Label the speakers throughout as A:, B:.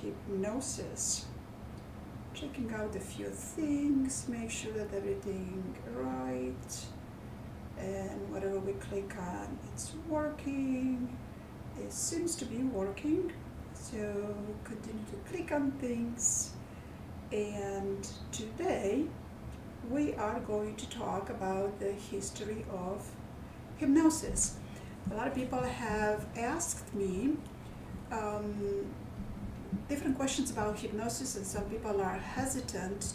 A: hypnosis. Checking out a few things, make sure that everything right, and whatever we click on, it's working. It seems to be working, so continue to click on things. And today we are going to talk about the history of hypnosis. A lot of people have asked me different questions about hypnosis, and some people are hesitant.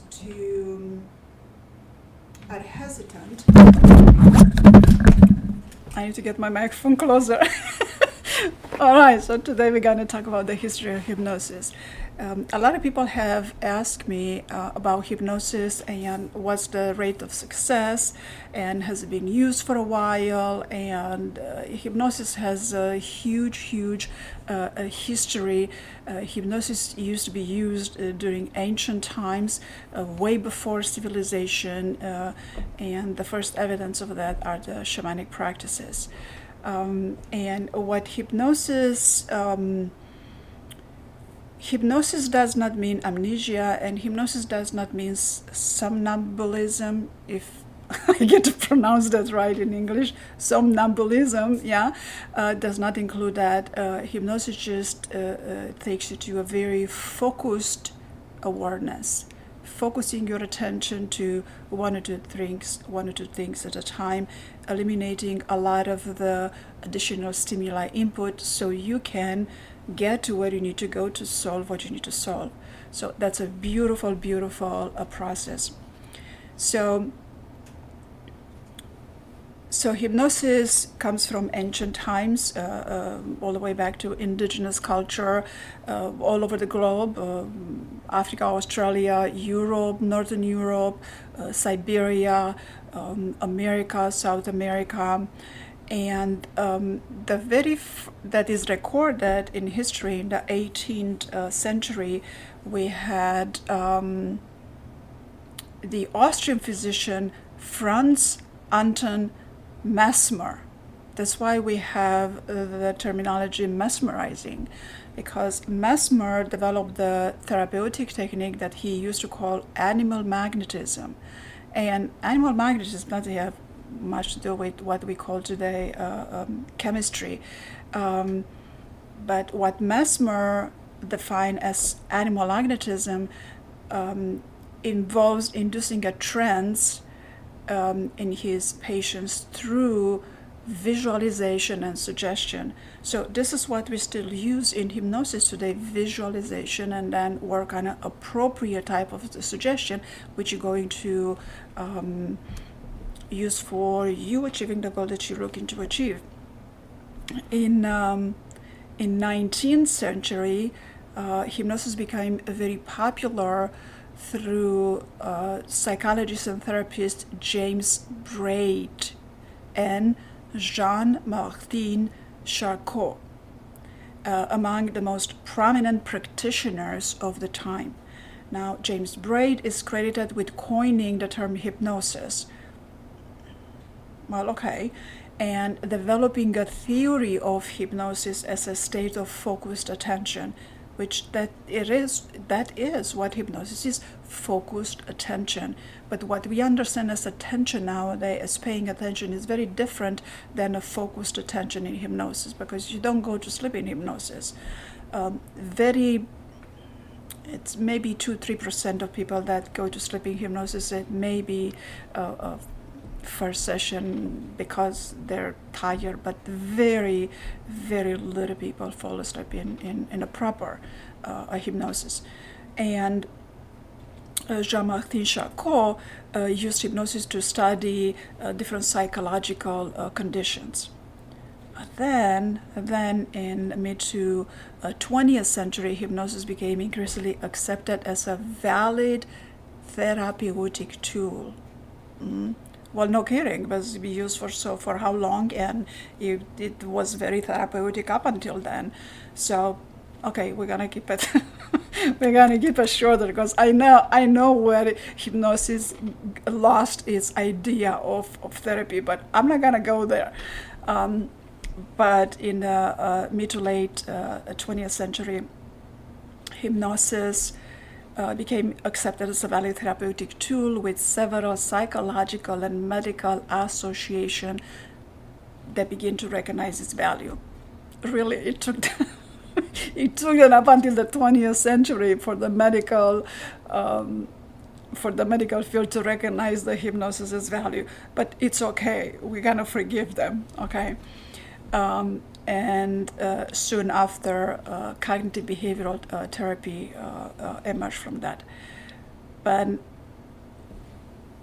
A: I need to get my microphone closer. All right, so today we're going to talk about the history of hypnosis. A lot of people have asked me about hypnosis and what's the rate of success, and has it been used for a while, and hypnosis has a huge history. Hypnosis used to be used during ancient times, way before civilization, and the first evidence of that are the shamanic practices. And what hypnosis does not mean amnesia, and hypnosis does not mean somnambulism, if I get to pronounce that right in English. Somnambulism, does not include that. Hypnosis just takes you to a very focused awareness, focusing your attention to one or two things at a time, eliminating a lot of the additional stimuli input so you can get to where you need to go to solve what you need to solve. So that's a beautiful process. So hypnosis comes from ancient times, all the way back to indigenous culture, all over the globe, Africa, Australia, Europe, Northern Europe, Siberia, America, South America. And that is recorded in history in the 18th century. We had the Austrian physician Franz Anton Mesmer. That's why we have the terminology mesmerizing, because Mesmer developed the therapeutic technique that he used to call animal magnetism. And animal magnetism doesn't have much to do with what we call today chemistry. But what Mesmer defined as animal magnetism involves inducing a trance in his patients through visualization and suggestion. So this is what we still use in hypnosis today, visualization, and then work on an appropriate type of suggestion, which you're going to use for you achieving the goal that you're looking to achieve. In 19th century, hypnosis became very popular through psychologist and therapist James Braid and Jean-Martin Charcot, among the most prominent practitioners of the time. Now, James Braid is credited with coining the term hypnosis. Well, okay, and developing a theory of hypnosis as a state of focused attention, which that is what hypnosis is, focused attention. But what we understand as attention nowadays, as paying attention, is very different than a focused attention in hypnosis, because you don't go to sleep in hypnosis. It's maybe 2-3% of people that go to sleep in hypnosis. It may be first session because they're tired, but very little people fall asleep in a proper hypnosis. And Jean-Martin Charcot used hypnosis to study different psychological conditions. Then in mid to 20th century, hypnosis became increasingly accepted as a valid therapeutic tool. Well, no kidding, it was used for how long, and it was very therapeutic up until then. So, okay, we're gonna keep it shorter, because I know where hypnosis lost its idea of therapy, but I'm not gonna go there. But in the mid to late 20th century, hypnosis became accepted as a valid therapeutic tool with several psychological and medical associations that begin to recognize its value. Really, it took it took them up until the 20th century for the medical field to recognize the hypnosis's value. But it's okay. We're gonna forgive them. Okay. And soon after, cognitive behavioral therapy emerged from that. But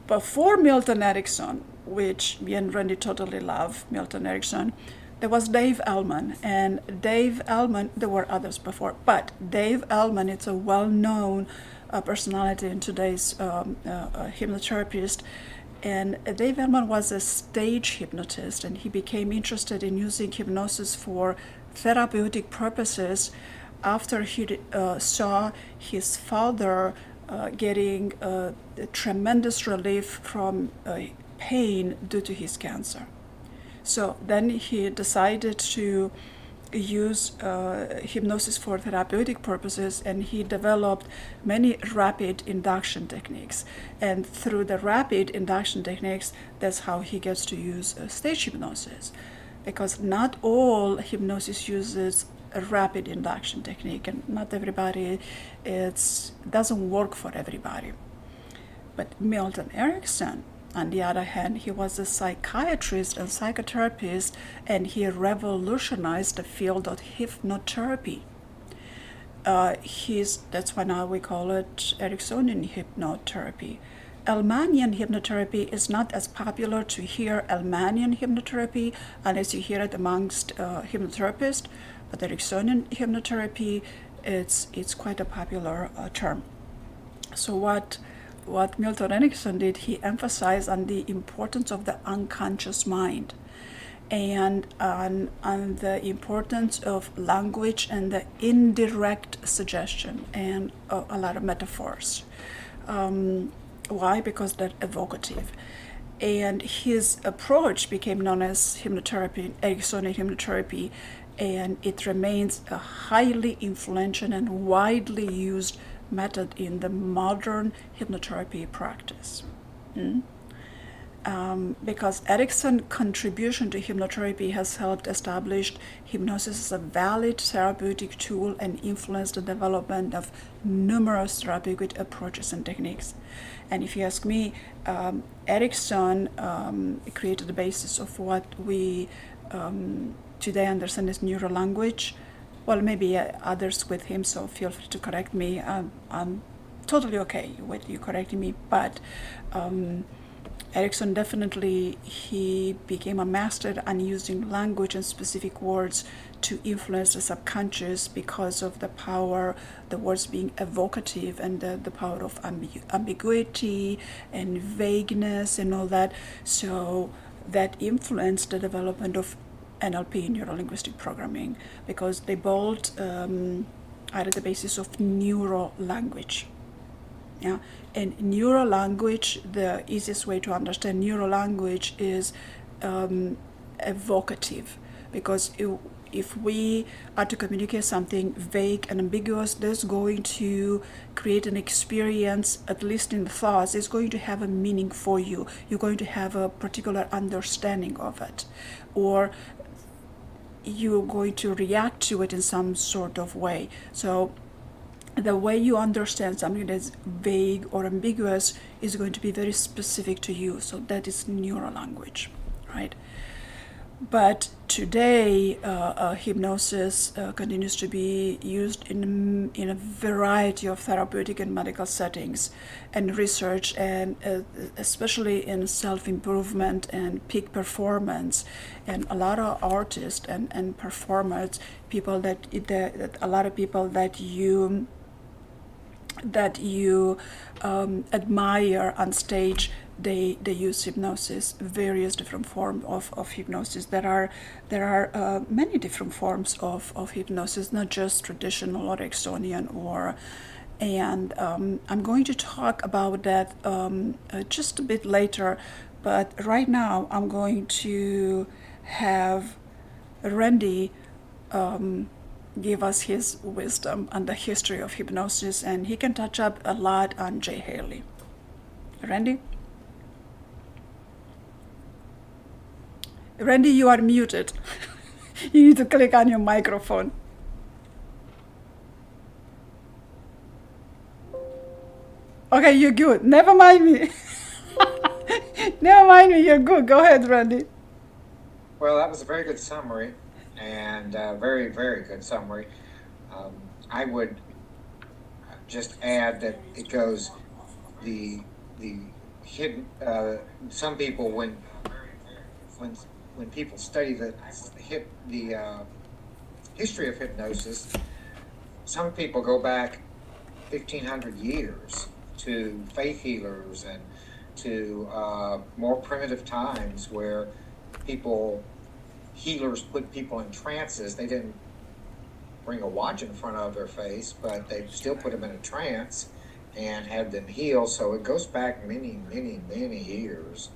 A: before Milton Erickson, which me and Randy totally love Milton Erickson, there was Dave Elman. And Dave Elman, there were others before, but Dave Elman, it's a well-known personality in today's hypnotherapist. And Dave Elman was a stage hypnotist, and he became interested in using hypnosis for therapeutic purposes after he saw his father getting tremendous relief from pain due to his cancer. So then he decided to use hypnosis for therapeutic purposes, and he developed many rapid induction techniques. And through the rapid induction techniques, that's how he gets to use stage hypnosis, because not all hypnosis uses a rapid induction technique, and not everybody, it doesn't work for everybody. But Milton Erickson, on the other hand, he was a psychiatrist and psychotherapist, and he revolutionized the field of hypnotherapy. That's why now we call it Ericksonian hypnotherapy. Elmanian hypnotherapy is not as popular to hear Elmanian hypnotherapy unless you hear it amongst hypnotherapists, but Ericksonian hypnotherapy, it's quite a popular term. So what Milton Erickson did, he emphasized on the importance of the unconscious mind, and on the importance of language and the indirect suggestion, and a lot of metaphors. Why? Because they're evocative. And his approach became known as hypnotherapy, Ericksonian hypnotherapy, and it remains a highly influential and widely used method in the modern hypnotherapy practice. Because Erickson's contribution to hypnotherapy has helped establish hypnosis as a valid therapeutic tool and influenced the development of numerous therapeutic approaches and techniques. And if you ask me, Erickson created the basis of what we today understand as neurolanguage. Well, maybe others with him, so feel free to correct me. I'm totally okay with you correcting me, but Erickson definitely, he became a master on using language and specific words to influence the subconscious because of the power, the words being evocative, and the power of ambiguity and vagueness and all that. So that influenced the development of NLP, neuro-linguistic programming, because they both are at the basis of neuro-language. Yeah, and neuro-language, the easiest way to understand neuro-language is evocative, because if we are to communicate something vague and ambiguous, that's going to create an experience, at least in the thoughts, it's going to have a meaning for you. You're going to have a particular understanding of it, or you're going to react to it in some sort of way. So the way you understand something that's vague or ambiguous is going to be very specific to you. So that is neurolanguage, right? But today, hypnosis continues to be used in a variety of therapeutic and medical settings and research, and especially in self-improvement and peak performance. And a lot of artists and performers, people that a lot of people that you admire on stage, they use hypnosis, various different forms of hypnosis. There are many different forms of hypnosis, not just traditional or Ericksonian and I'm going to talk about that just a bit later, but right now I'm going to have Randy give us his wisdom on the history of hypnosis, and he can touch up a lot on Jay Haley. Randy? Randy, you are muted. You need to click on your microphone. Okay, you're good. Never mind me. Never mind me, you're good. Go ahead, Randy.
B: Well, that was a very good summary, and very, very good summary. I would just add that it goes the hidden. Some people, when people study the history of hypnosis, some people go back 1,500 years to faith healers and to more primitive times where healers put people in trances. They didn't bring a watch in front of their face, but they still put them in a trance and had them heal. So it goes back many, many, many years.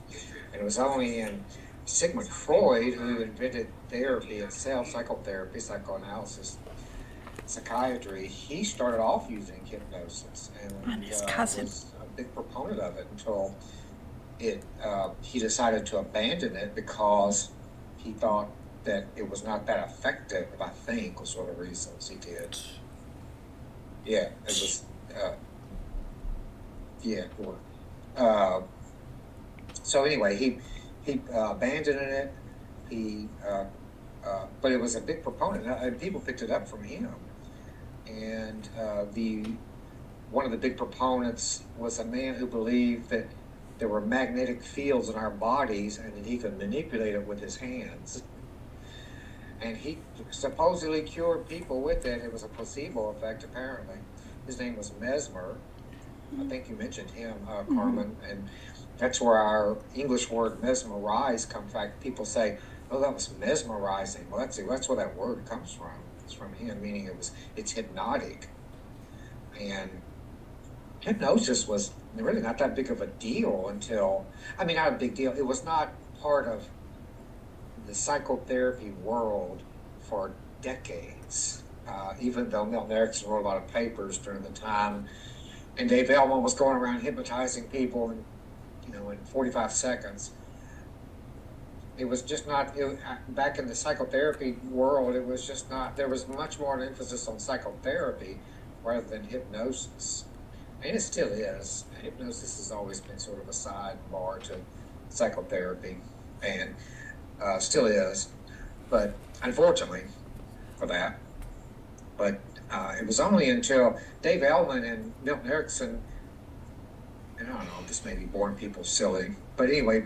B: And it was only in Sigmund Freud, who invented therapy itself, psychotherapy, psychoanalysis, psychiatry. He started off using hypnosis and
A: his cousin
B: was a big proponent of it until he decided to abandon it because he thought that it was not that effective, I think, was one of the reasons he did. Yeah, it was, so anyway, he abandoned it. But it was a big proponent, and people picked it up from him. And one of the big proponents was a man who believed that there were magnetic fields in our bodies and that he could manipulate it with his hands. And he supposedly cured people with it. It was a placebo effect, apparently. His name was Mesmer. I think you mentioned him, Carmen. And that's where our English word mesmerize comes from. People say, oh, that was mesmerizing. Well, that's where that word comes from. It's from him, meaning it's hypnotic. And hypnosis was really not that big of a deal not a big deal. It was not part of the psychotherapy world for decades, even though Milton Erickson wrote a lot of papers during the time, and Dave Elman was going around hypnotizing people in 45 seconds. It was just not, back in the psychotherapy world, it was just not, there was much more an emphasis on psychotherapy rather than hypnosis. And it still is. Hypnosis has always been sort of a sidebar to psychotherapy, and still is, but unfortunately for that. But it was only until Dave Elman and Milton Erickson, and I don't know, this may be boring people silly, but anyway,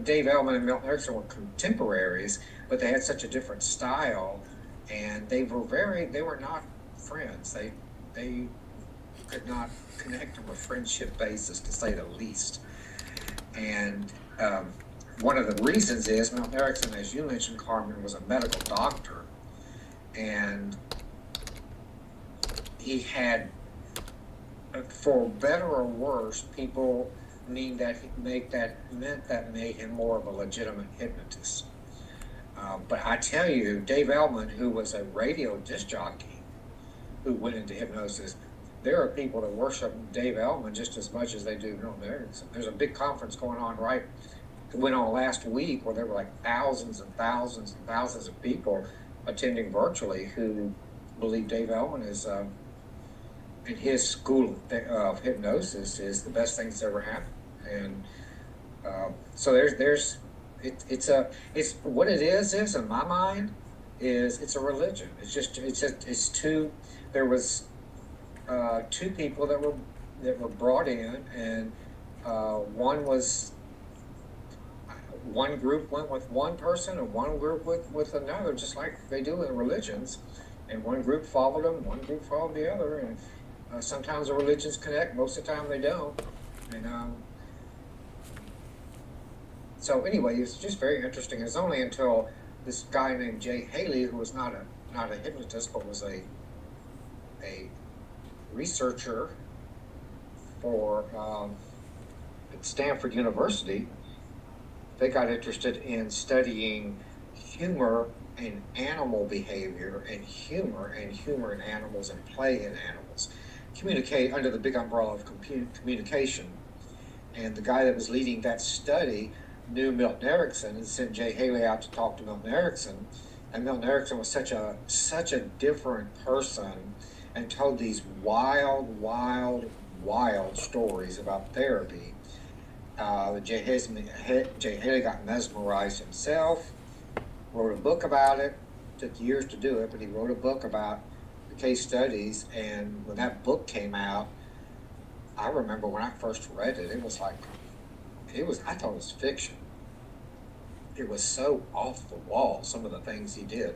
B: Dave Elman and Milton Erickson were contemporaries, but they had such a different style, and they were not friends. They could not connect on a friendship basis, to say the least. And one of the reasons is Milton Erickson, as you mentioned, Carmen, was a medical doctor, and he had, for better or worse, people meant that made him more of a legitimate hypnotist. But I tell you, Dave Elman, who was a radio disc jockey who went into hypnosis, there are people that worship Dave Elman just as much as they do Milton Erickson. There's a big conference going on it went on last week where there were like thousands and thousands and thousands of people attending virtually who believe Dave Elman is, in his school of hypnosis, is the best thing that's ever happened. And so it's what it is in my mind is it's a religion. There was two people that were brought in, and one group went with one person and one group with another, just like they do in religions. And one group followed them, one group followed the other, and sometimes the religions connect, most of the time they don't. And so anyway, it's just very interesting. It's only until this guy named Jay Haley, who was not a hypnotist, but was a researcher at Stanford University, they got interested in studying humor and animal behavior and humor in animals and play in animals. Communicate under the big umbrella of communication. And the guy that was leading that study knew Milton Erickson and sent Jay Haley out to talk to Milton Erickson. And Milton Erickson was such a different person and told these wild stories about therapy. Jay Haley got mesmerized himself, wrote a book about it. Took years to do it, but he wrote a book about the case studies. And when that book came out, I remember when I first read it, I thought it was fiction. It was so off the wall, some of the things he did.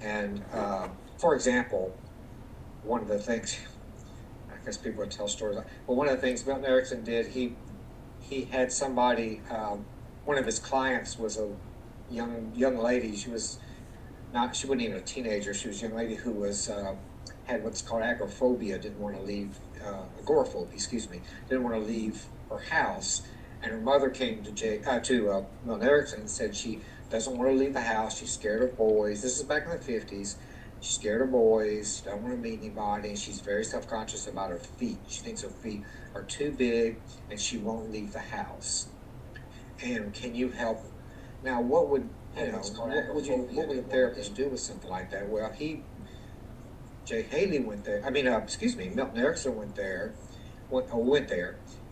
B: And for example, one of the things, I guess people would tell stories, but one of the things Milton Erickson did, he had somebody, one of his clients was a young lady. She wasn't even a teenager. She was a young lady who was had what's called agoraphobia, didn't want to leave, didn't want to leave her house. And her mother came to Milton Erickson and said she doesn't want to leave the house. She's scared of boys. This is back in the 50s. She's scared of boys, don't want to meet anybody, and she's very self-conscious about her feet. She thinks her feet are too big, and she won't leave the house. And can you help? Now, what would a therapist do with something like that? Well, Jay Haley went there. Milton Erickson went there.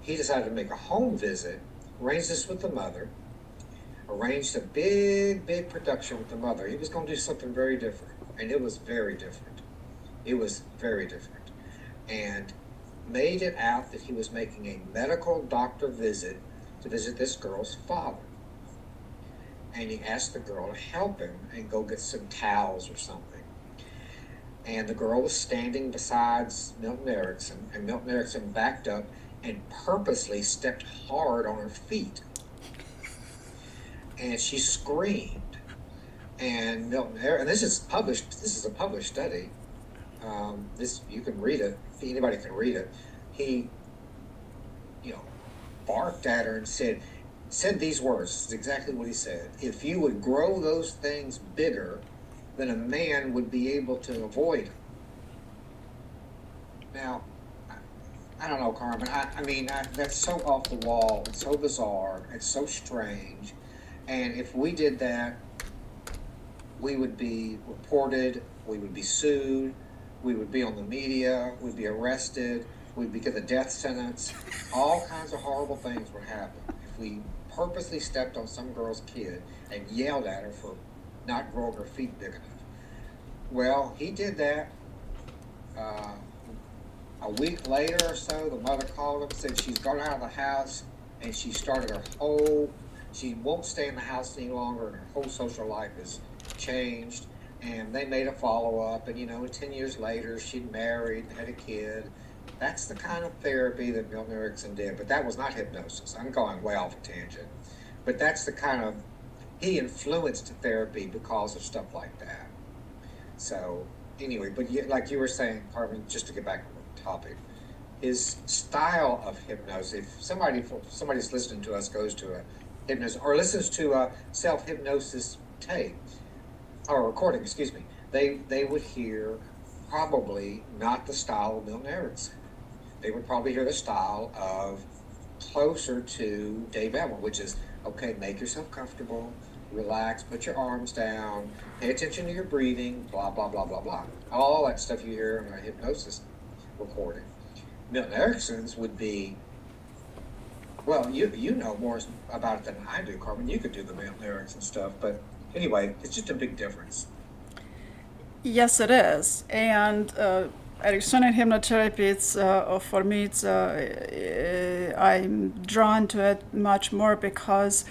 B: He decided to make a home visit, arranged this with the mother, arranged a big production with the mother. He was going to do something very different, and it was very different. And made it out that he was making a medical doctor visit to visit this girl's father. And he asked the girl to help him and go get some towels or something. And the girl was standing beside Milton Erickson, and Milton Erickson backed up and purposely stepped hard on her feet. And she screamed. And this is a published study. You can read it. Anybody can read it. He, barked at her and said these words. This is exactly what he said. If you would grow those things bigger, then a man would be able to avoid them. Now, I don't know, Carmen. That's so off the wall. It's so bizarre. It's so strange. And if we did that, we would be reported. We would be sued. We would be on the media. We'd be arrested. We'd get the death sentence. All kinds of horrible things would happen if we purposely stepped on some girl's kid and yelled at her for not growing her feet big enough. Well, he did that. A week later or so, the mother called him, said she's gone out of the house, and she started she won't stay in the house any longer, and her whole social life has changed. And they made a follow-up, and 10 years later, she'd married, had a kid. That's the kind of therapy that Milton Erickson did, but that was not hypnosis. I'm going way off a tangent. But that's the kind of, he influenced therapy because of stuff like that. So, anyway, but like you were saying, Carmen, just to get back on the topic, his style of hypnosis, if somebody's listening to us goes to a hypnosis, or listens to a self-hypnosis tape, or recording, they would hear probably not the style of Milton Erickson. They would probably hear the style of closer to Dave Elman, which is, okay, make yourself comfortable, relax, put your arms down, pay attention to your breathing, blah, blah, blah, blah, blah. All that stuff you hear in a hypnosis recording. Milton Erickson's would be, well, you know more about it than I do, Carmen. You could do the Milton Erickson stuff, but anyway, it's just a big difference.
A: Yes, it is. And Ericksonian hypnotherapy, for me, I'm drawn to it much more because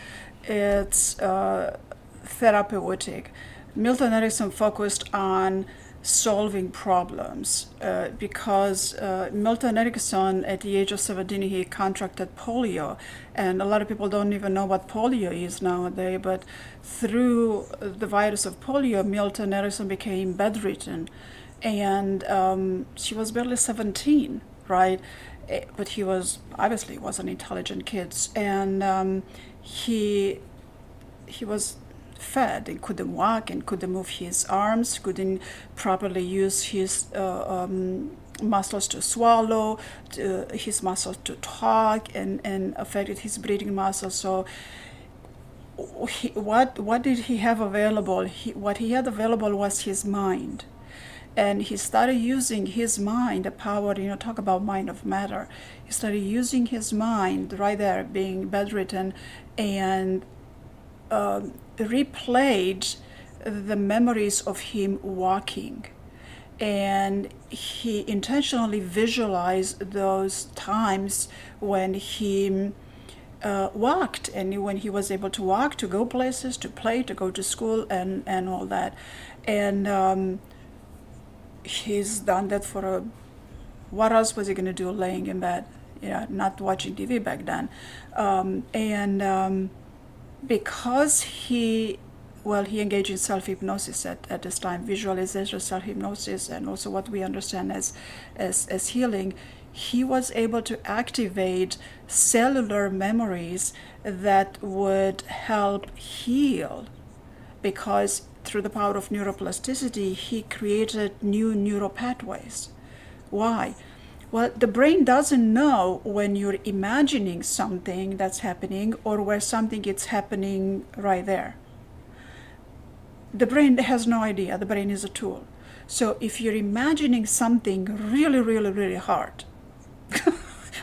A: it's therapeutic. Milton Erickson focused on solving problems because Milton Erickson, at the age of 17, he contracted polio, and a lot of people don't even know what polio is nowadays, but through the virus of polio, Milton Erickson became bedridden, and she was barely 17, right? But he was an intelligent kid, and he was fed and couldn't walk and couldn't move his arms, couldn't properly use his muscles to swallow, his muscles to talk, and affected his breathing muscles. So what did he have available? What he had available was his mind. And he started using his mind, the power, talk about mind of matter. He started using his mind right there, being bedridden, and replayed the memories of him walking. And he intentionally visualized those times when he walked, and when he was able to walk, to go places, to play, to go to school, and all that. And he's done that for what else was he going to do laying in bed? Not watching TV back then. Because he engaged in self-hypnosis at this time, visualization, self-hypnosis, and also what we understand as healing. He was able to activate cellular memories that would help heal, because through the power of neuroplasticity, he created new neural pathways. Why? Well, the brain doesn't know when you're imagining something that's happening or where something is happening right there. The brain has no idea. The brain is a tool. So if you're imagining something really, really, really hard,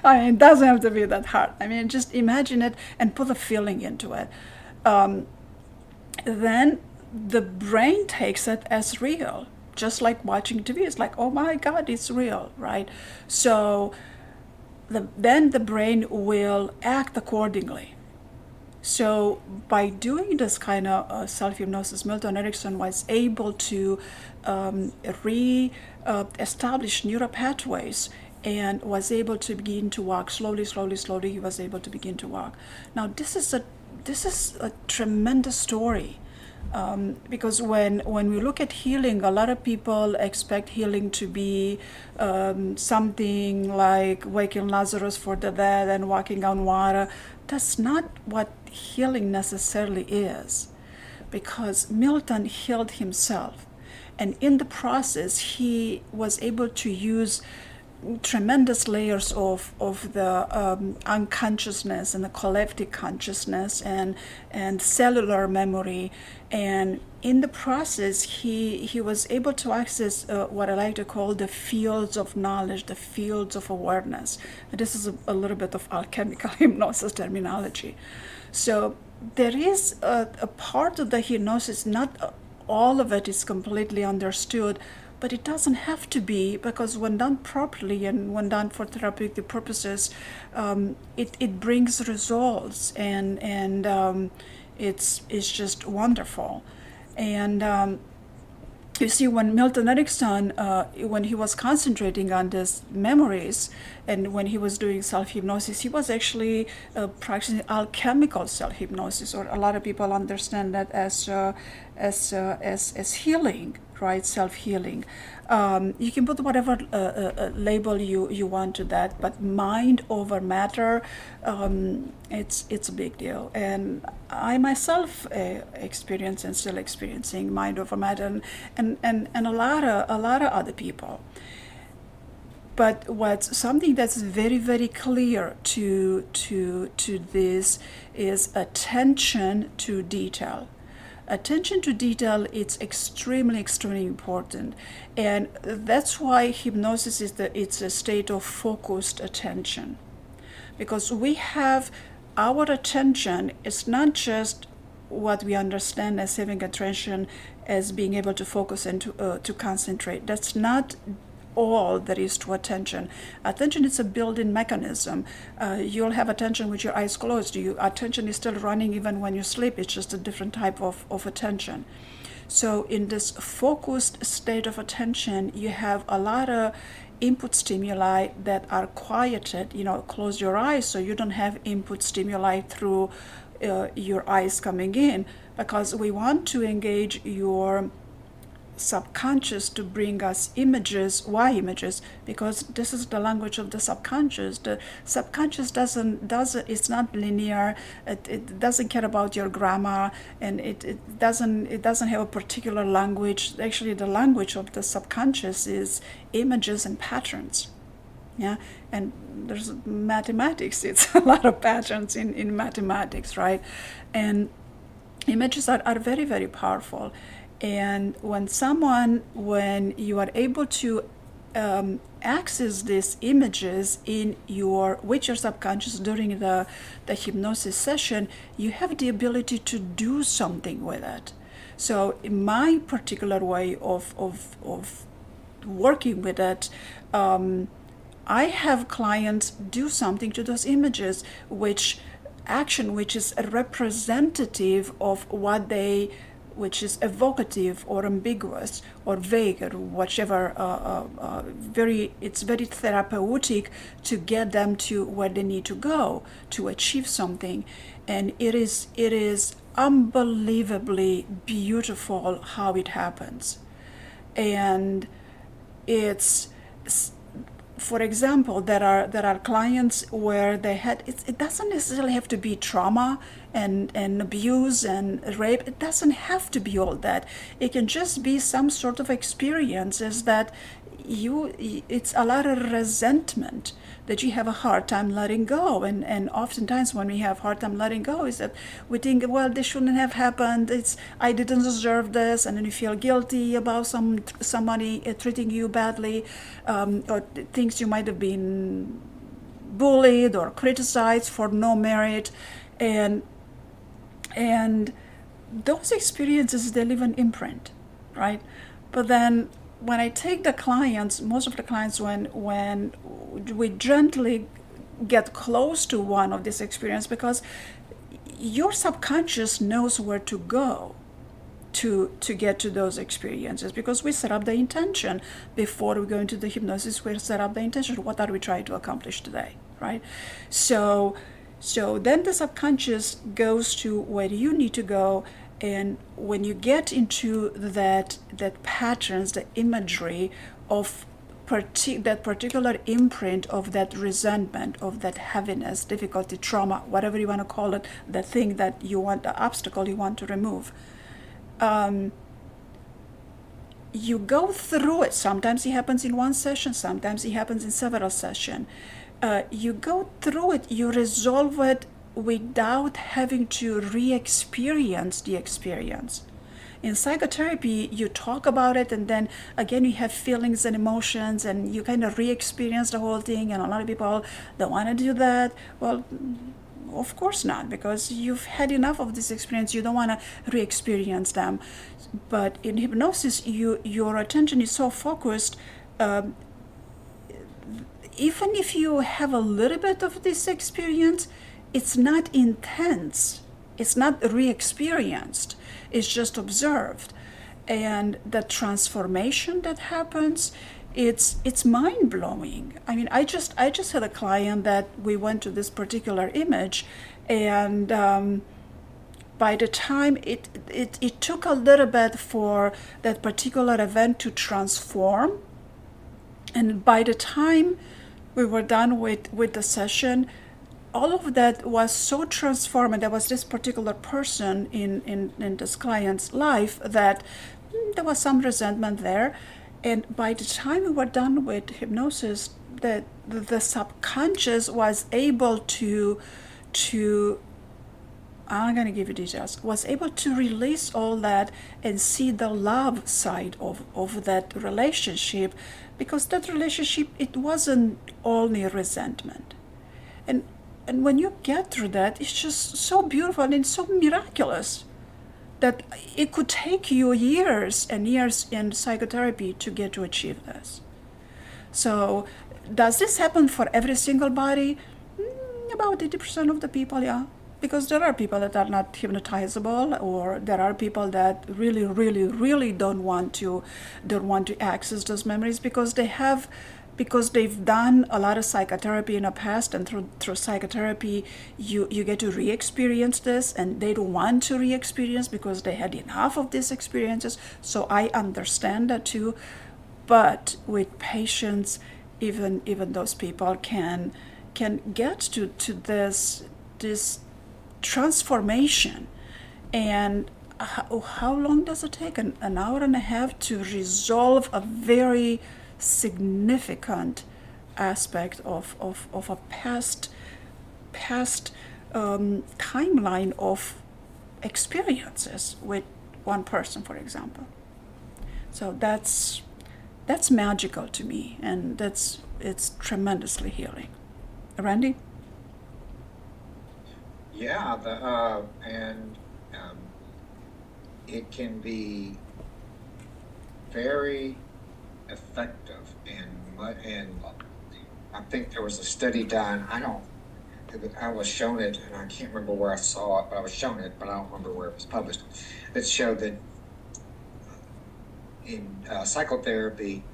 A: it doesn't have to be that hard. Just imagine it and put a feeling into it. Then the brain takes it as real, just like watching TV. It's like, oh my God, it's real, right? So then the brain will act accordingly. So by doing this kind of self-hypnosis, Milton Erickson was able to re-establish neural pathways, and was able to begin to walk slowly. He was able to begin to walk. Now this is a tremendous story. Because when we look at healing, a lot of people expect healing to be something like waking Lazarus for the dead and walking on water. That's not what healing necessarily is, because Milton healed himself, and in the process he was able to use tremendous layers of the unconsciousness and the collective consciousness and cellular memory, and in the process he was able to access what I like to call the fields of knowledge, the fields of awareness. And this is a little bit of alchemical hypnosis terminology. So there is a part of the hypnosis, not all of it is completely understood, but it doesn't have to be, because when done properly and when done for therapeutic purposes, it brings results, and it's just wonderful. And you see, when Milton Erickson, when he was concentrating on these memories, and when he was doing self-hypnosis, he was actually practicing alchemical self-hypnosis, or a lot of people understand that as healing, right? Self-healing. You can put whatever label you want to that, but mind over matter, it's a big deal. And I myself experience and still experiencing mind over matter, and a lot of other people. But what's something that's very, very clear to this is attention to detail. Attention to detail, it's extremely, extremely important. And that's why hypnosis it's a state of focused attention. Because we have our attention, it's not just what we understand as having attention, as being able to focus and to concentrate. That's not all there is to attention. Attention is a built-in mechanism. You'll have attention with your eyes closed. Your attention is still running even when you sleep. It's just a different type of attention. So in this focused state of attention, you have a lot of input stimuli that are quieted. Close your eyes so you don't have input stimuli through your eyes coming in, because we want to engage your subconscious to bring us images. Why images? Because this is the language of the subconscious. The subconscious it's not linear. It doesn't care about your grammar, and it doesn't have a particular language. Actually, the language of the subconscious is images and patterns. Yeah, and there's mathematics. It's a lot of patterns in mathematics, right? And images are very, very powerful. And when you are able to access these images with your subconscious during the hypnosis session, you have the ability to do something with it. So in my particular way of working with it, I have clients do something to those images, which is representative of which is evocative or ambiguous or vague or whichever. It's very therapeutic to get them to where they need to go to achieve something, and it is unbelievably beautiful how it happens. And for example, there are clients where they had it doesn't necessarily have to be trauma and abuse and rape. It doesn't have to be all that. It can just be some sort of experiences that it's a lot of resentment that you have a hard time letting go, and oftentimes when we have hard time letting go is that we think, well, this shouldn't have happened, I didn't deserve this, and then you feel guilty about somebody treating you badly, or things you might have been bullied or criticized for no merit, and those experiences, they leave an imprint, right? But then when I take the clients, most of the clients, when we gently get close to one of these experiences, because your subconscious knows where to go to get to those experiences, because we set up the intention before we go into the hypnosis. We set up the intention. What are we trying to accomplish today, right? So then the subconscious goes to where you need to go. And when you get into that patterns, the imagery of that particular imprint of that resentment, of that heaviness, difficulty, trauma, whatever you want to call it, the thing that you want, the obstacle you want to remove, you go through it. Sometimes it happens in one session, sometimes it happens in several sessions. You go through it, you resolve it without having to re-experience the experience. In psychotherapy, you talk about it, and then again you have feelings and emotions, and you kind of re-experience the whole thing, and a lot of people don't want to do that. Well, of course not, because you've had enough of this experience. You don't want to re-experience them. But in hypnosis, your attention is so focused, even if you have a little bit of this experience, it's not intense. It's not re-experienced. It's just observed. And the transformation that happens, it's mind-blowing. I mean, I just had a client that we went to this particular image, and by the time it took a little bit for that particular event to transform, and by the time we were done with the session, all of that was so transformed. There was this particular person in this client's life that there was some resentment there. And by the time we were done with hypnosis, the subconscious was able to I'm going to give you details, was able to release all that and see the love side of that relationship, because that relationship, it wasn't only resentment. And when you get through that, it's just so beautiful and so miraculous that it could take you years and years in psychotherapy to get to achieve this. So does this happen for every single body? About 80% of the people, yeah. Because there are people that are not hypnotizable, or there are people that really, really, really don't want to access those memories because because they've done a lot of psychotherapy in the past, and through psychotherapy you get to re-experience this, and they don't want to re-experience because they had enough of these experiences. So I understand that too. But with patience, even those people can get to this transformation. And how long does it take? An hour and a half to resolve a very significant aspect of a past timeline of experiences with one person, for example. So that's magical to me, and it's tremendously healing. Randy?
B: Yeah, and it can be very effective, and I think there was a study done. I was shown it, and I can't remember where I saw it, but I was shown it, but I don't remember where it was published. That showed that in psychotherapy,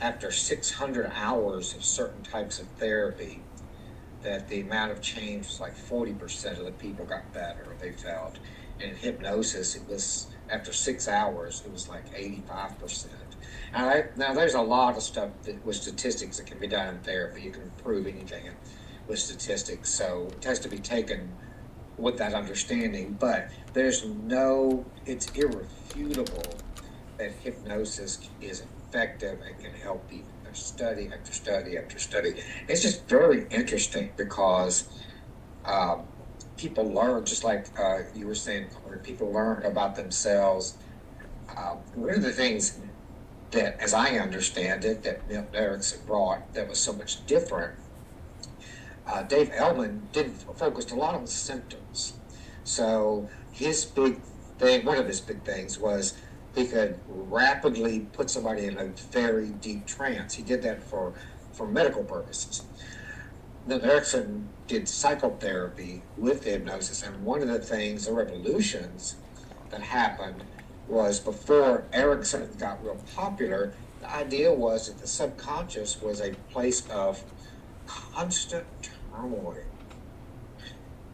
B: after 600 hours of certain types of therapy, that the amount of change was like 40% of the people got better, they felt. And in hypnosis, it was after 6 hours, it was like 85%. Now there's a lot of stuff with statistics that can be done in therapy. You can prove anything with statistics, so it has to be taken with that understanding. But it's irrefutable that hypnosis is effective and can help people. There's study after study after study. It's just very interesting because people learn, just like you were saying, people learn about themselves. One of the things that, as I understand it, that Milton Erickson brought that was so much different, Dave Elman focused a lot on symptoms. So one of his big things was he could rapidly put somebody in a very deep trance. He did that for medical purposes. Then Erickson did psychotherapy with hypnosis, and one of the revolutions that happened was before Erickson got real popular, the idea was that the subconscious was a place of constant turmoil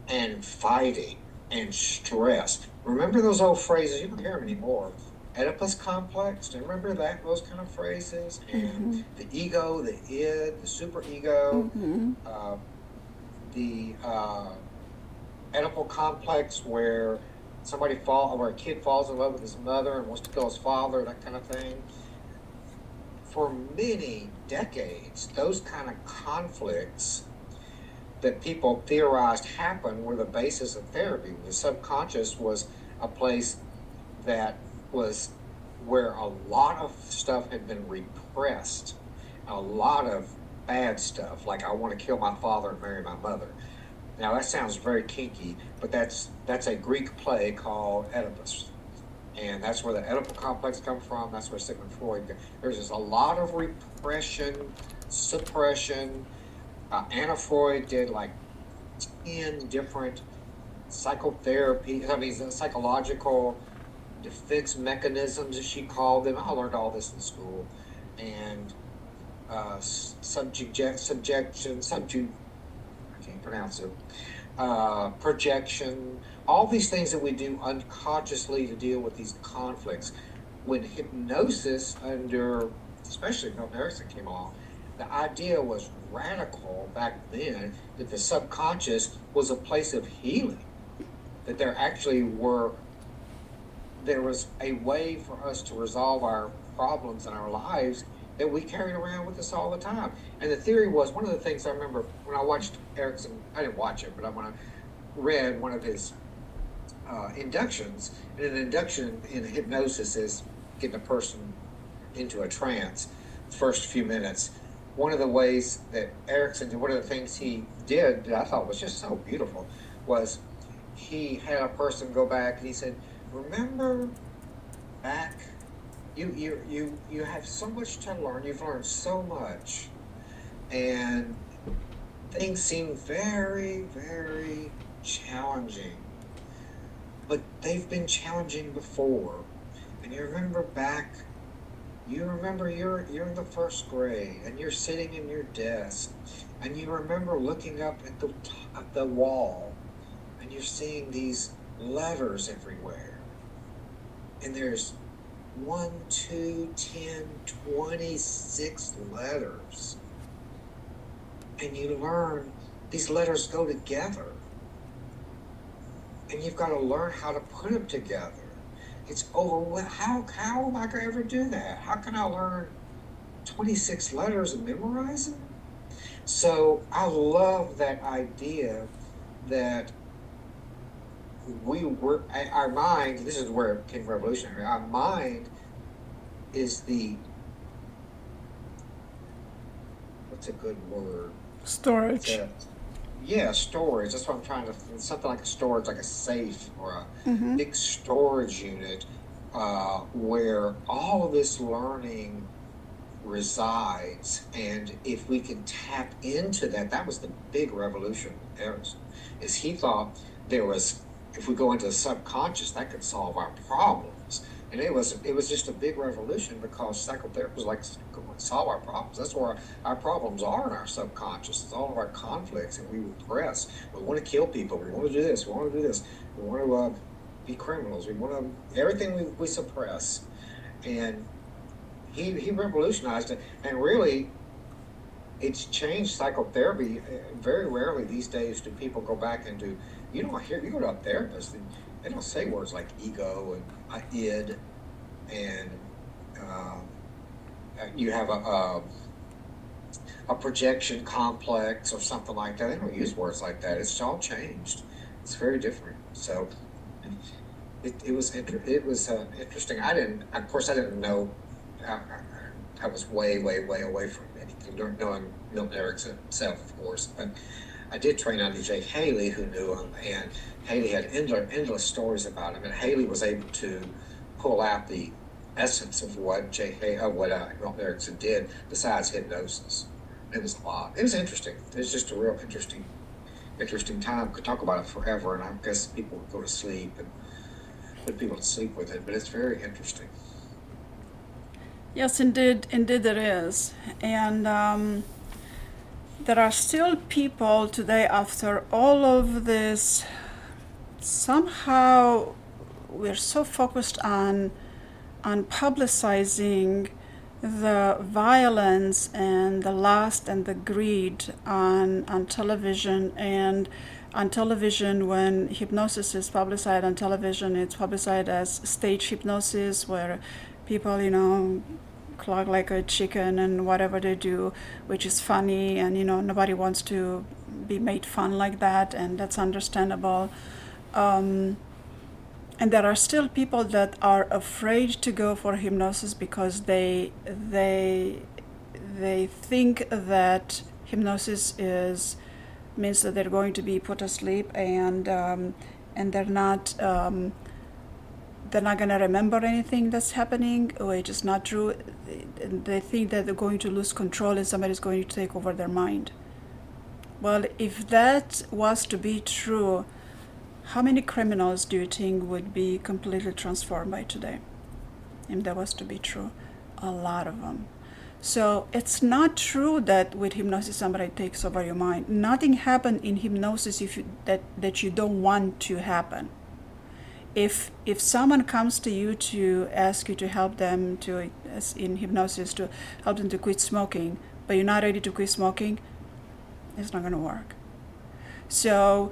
B: and fighting and stress. Remember those old phrases? You don't hear them anymore. Oedipus complex, do you remember those kind of phrases? And the ego, the id, the superego, the Oedipal complex, where a kid falls in love with his mother and wants to kill his father, that kind of thing. For many decades, those kind of conflicts that people theorized happened were the basis of therapy. The subconscious was a place that was where a lot of stuff had been repressed, a lot of bad stuff, like I want to kill my father and marry my mother. Now that sounds very kinky, but that's a Greek play called Oedipus, and that's where the Oedipal complex comes from. That's where Sigmund Freud. There's just a lot of repression, suppression. Anna Freud did like 10 different psychological defense mechanisms, as she called them. I learned all this in school. And projection, all these things that we do unconsciously to deal with these conflicts. When hypnosis, especially Milton Erickson, came along, the idea was radical back then, that the subconscious was a place of healing, that there was a way for us to resolve our problems in our lives that we carried around with us all the time. And the theory was, one of the things I remember when I watched Erickson, I didn't watch it, but when I read one of his inductions, and an induction in hypnosis is getting a person into a trance, first few minutes. One of the ways that Erickson, one of the things he did that I thought was just so beautiful, was he had a person go back and he said, remember back, you have so much to learn, you've learned so much, and things seem very, very challenging, but they've been challenging before. And you remember back You remember you're in the first grade and you're sitting in your desk and you remember looking up at the wall and you're seeing these letters everywhere. And there's 1, 2, 10, 26 letters. And you learn these letters go together. And you've got to learn how to put them together. It's overwhelming. How am I going to ever do that? How can I learn 26 letters and memorize them? So I love that idea that our mind, this is where it became revolutionary, our mind is what's a good word?
A: Storage.
B: Yeah, storage. That's what I'm trying to, something like a storage, like a safe or a big storage unit where all of this learning resides. And if we can tap into that, that was the big revolution of Erickson, is he thought if we go into the subconscious, that could solve our problems. And it was just a big revolution because psychotherapy was like, solve our problems. That's where our problems are in our subconscious. It's all of our conflicts, and we repress. We want to kill people. We want to do this. We want to do this. We want to be criminals. We want to, everything we suppress. And he revolutionized it. And really, it's changed psychotherapy. Very rarely these days do people go back and do, you go to a therapist, and they don't say words like ego and id, and you have a projection complex or something like that. They don't use words like that. It's all changed. It's very different. So it was interesting. I didn't know. I was way away from anything, knowing Milton Erickson himself, of course. But I did train under Jay Haley, who knew him, and Haley had endless stories about him, and Haley was able to pull out the essence of what Milton Erickson did, besides hypnosis. It was a lot. It was interesting. It was just a real interesting time. Could talk about it forever, and I guess people would go to sleep and put people to sleep with it, but it's very interesting.
A: Yes, indeed there is. And there are still people today, after all of this, somehow we're so focused on publicizing the violence and the lust and the greed on television. And on television, when hypnosis is publicized on television, it's publicized as stage hypnosis, where people, clog like a chicken and whatever they do, which is funny, and nobody wants to be made fun like that, and that's understandable. And there are still people that are afraid to go for hypnosis because they think that hypnosis means that they're going to be put asleep, and they're not going to remember anything that's happening, which is not true. They think that they're going to lose control and somebody's going to take over their mind. Well, if that was to be true, how many criminals do you think would be completely transformed by today? If that was to be true, a lot of them. So it's not true that with hypnosis somebody takes over your mind. Nothing happens in hypnosis that you don't want to happen. If someone comes to you to ask you to help them in hypnosis, to help them to quit smoking, but you're not ready to quit smoking, it's not going to work. So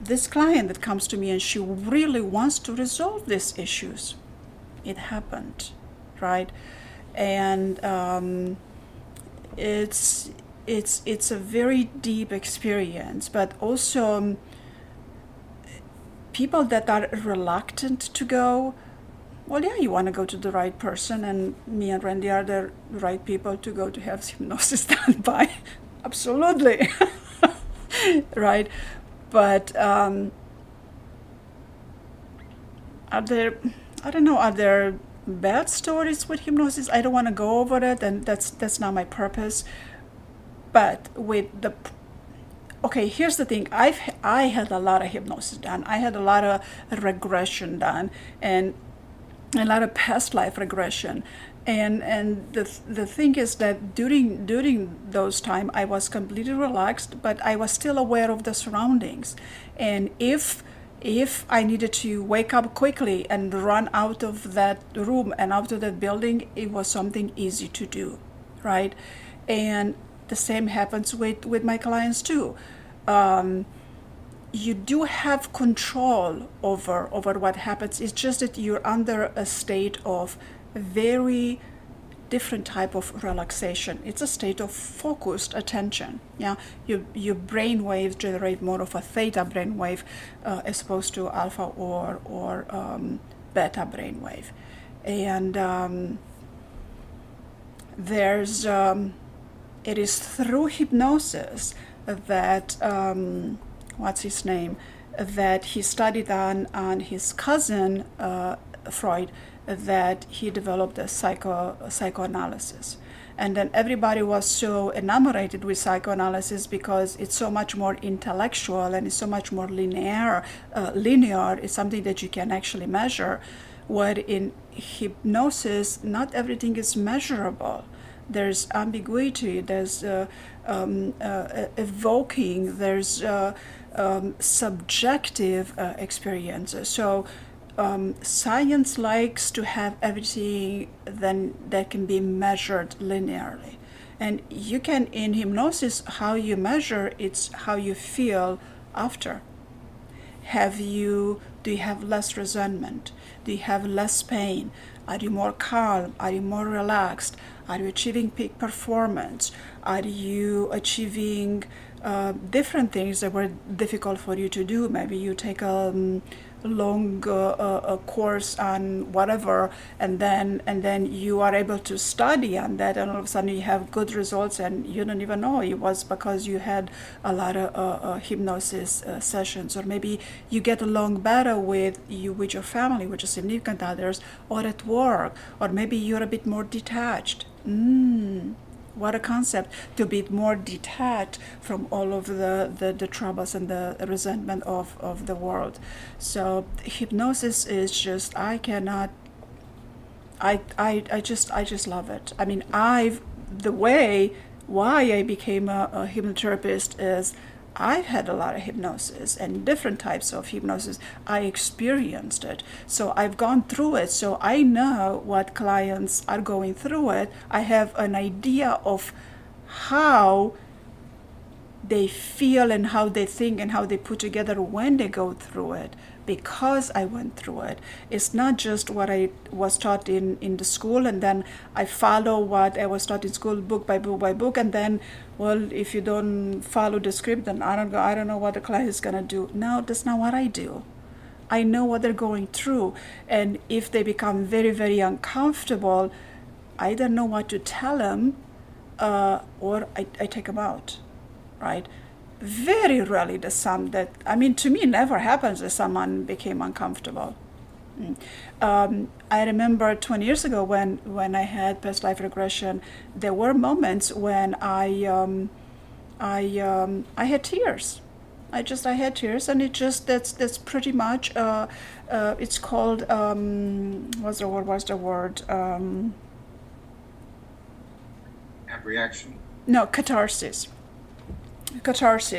A: this client that comes to me and she really wants to resolve these issues, it happened, right? And it's a very deep experience, but also people that are reluctant to go, well, yeah, you want to go to the right person, and me and Randy are the right people to go to have hypnosis done by. Absolutely. Right? But are there bad stories with hypnosis? I don't want to go over it, and that's not my purpose. But here's the thing. I had a lot of hypnosis done. I had a lot of regression done, and a lot of past life regression. And the thing is that during those time I was completely relaxed, but I was still aware of the surroundings. And if I needed to wake up quickly and run out of that room and out of that building, it was something easy to do, right? And the same happens with my clients too. You do have control over what happens. It's just that you're under a state of very different type of relaxation. It's a state of focused attention. Yeah, your brain waves generate more of a theta brain wave as opposed to alpha or beta brain wave. And there's it is through hypnosis that what's his name, that he studied on his cousin Freud, that he developed a psychoanalysis. And then everybody was so enamored with psychoanalysis because it's so much more intellectual and it's so much more linear. It's something that you can actually measure. Where in hypnosis, not everything is measurable. There's ambiguity, there's evoking, there's subjective experiences. So science likes to have everything then that can be measured linearly. And you can, in hypnosis, how you measure, it's how you feel after. Do you have less resentment? Do you have less pain? Are you more calm? Are you more relaxed? Are you achieving peak performance? Are you achieving different things that were difficult for you to do? Maybe you take a long course on whatever, and then you are able to study on that, and all of a sudden you have good results, and you don't even know it was because you had a lot of hypnosis sessions. Or maybe you get along better with your family, with your significant others, or at work, or maybe you're a bit more detached. What a concept, to be more detached from all of the troubles and the resentment of the world. So hypnosis is just, I just love it. I mean, why I became a hypnotherapist is I've had a lot of hypnosis and different types of hypnosis. I experienced it. So I've gone through it. So I know what clients are going through it. I have an idea of how they feel and how they think and how they put together when they go through it, because I went through it. It's not just what I was taught in the school, and then I follow what I was taught in school, book by book, and then, well, if you don't follow the script, then I don't know what the client is gonna do. No, that's not what I do. I know what they're going through, and if they become very, very uncomfortable, I don't know what to tell them, or I take them out, right? Very rarely does to me, it never happens that someone became uncomfortable. I remember 20 years ago when I had past life regression, there were moments when I had tears. I had tears, and that's pretty much it's called what's the word
B: Reaction.
A: No, catharsis.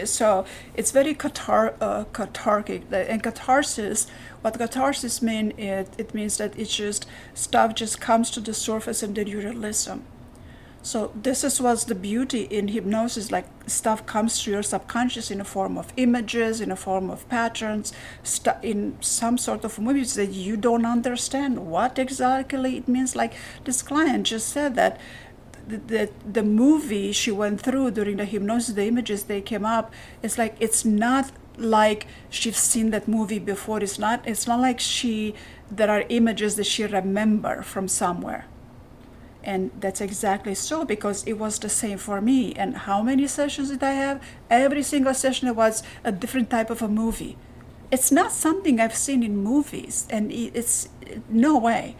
A: So it's very cathartic. And catharsis, what catharsis means, it means that it's just stuff just comes to the surface and then you release them. So this was the beauty in hypnosis, like stuff comes to your subconscious in a form of images, in a form of patterns, in some sort of movies that you don't understand what exactly it means. Like this client just said that the movie she went through during the hypnosis, the images they came up, it's not like she's seen that movie before. It's not like there are images that she remember from somewhere. And that's exactly so, because it was the same for me. And how many sessions did I have? Every single session was a different type of a movie. It's not something I've seen in movies, and it's no way.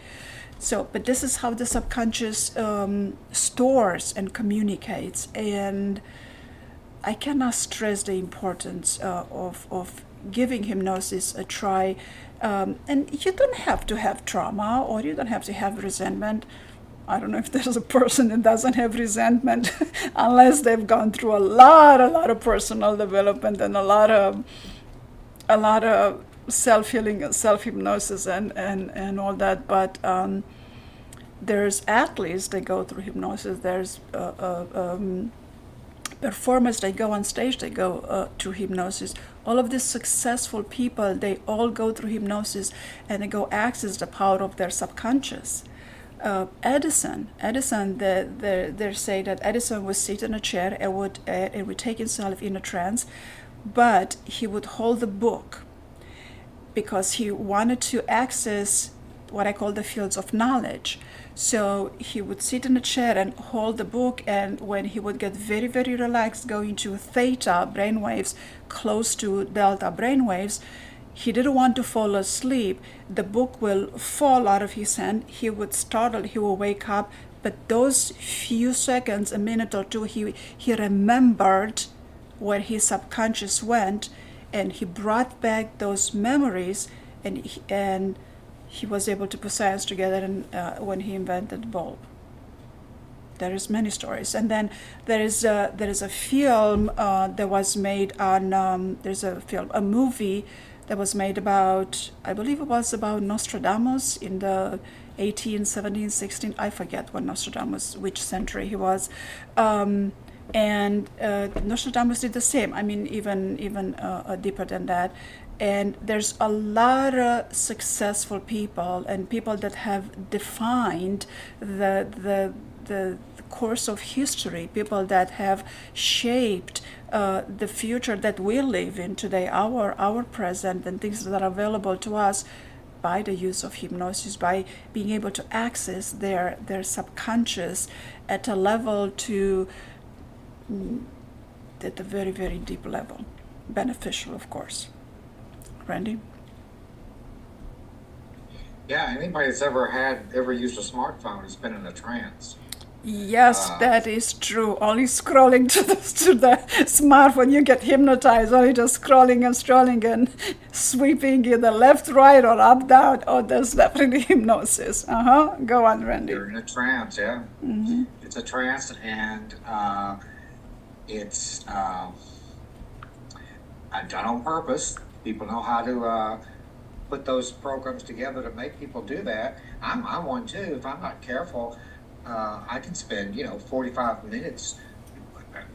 A: So, but this is how the subconscious stores and communicates, and I cannot stress the importance of giving hypnosis a try. And you don't have to have trauma, or you don't have to have resentment. I don't know if there's a person that doesn't have resentment unless they've gone through a lot of personal development and a lot of self-healing, self-hypnosis and all that. But there's athletes that go through hypnosis. There's performers, they go on stage, they go through hypnosis. All of these successful people, they all go through hypnosis and they go access the power of their subconscious. Edison, they say that Edison would sit in a chair and would take himself in a trance, but he would hold the book because he wanted to access what I call the fields of knowledge. So he would sit in a chair and hold the book, and when he would get very, very relaxed, go into theta brainwaves, close to delta brainwaves, he didn't want to fall asleep. The book will fall out of his hand. He would startle, he will wake up, but those few seconds, a minute or two, he remembered where his subconscious went, and he brought back those memories, and he was able to put science together, and when he invented the bulb. There is many stories, and then there is a film that was made on. A movie that was made about. I believe it was about Nostradamus in the 18, 17, 16. I forget what Nostradamus, which century he was. And Nostradamus did the same. I mean, even deeper than that. And there's a lot of successful people and people that have defined the course of history, people that have shaped the future that we live in today, our present, and things that are available to us by the use of hypnosis, by being able to access their subconscious at a level at a very, very deep level. Beneficial, of course. Randy?
B: Yeah, anybody that's ever used a smartphone has been in a trance.
A: Yes, that is true. Only scrolling to the smartphone, you get hypnotized. Only just scrolling and strolling and sweeping either left, right, or up, down. Oh, that's definitely hypnosis. Go on, Randy.
B: You're in a trance, yeah.
A: Mm-hmm.
B: It's a trance, and it's done on purpose. People know how to put those programs together to make people do that. I'm one too. If I'm not careful, I can spend 45 minutes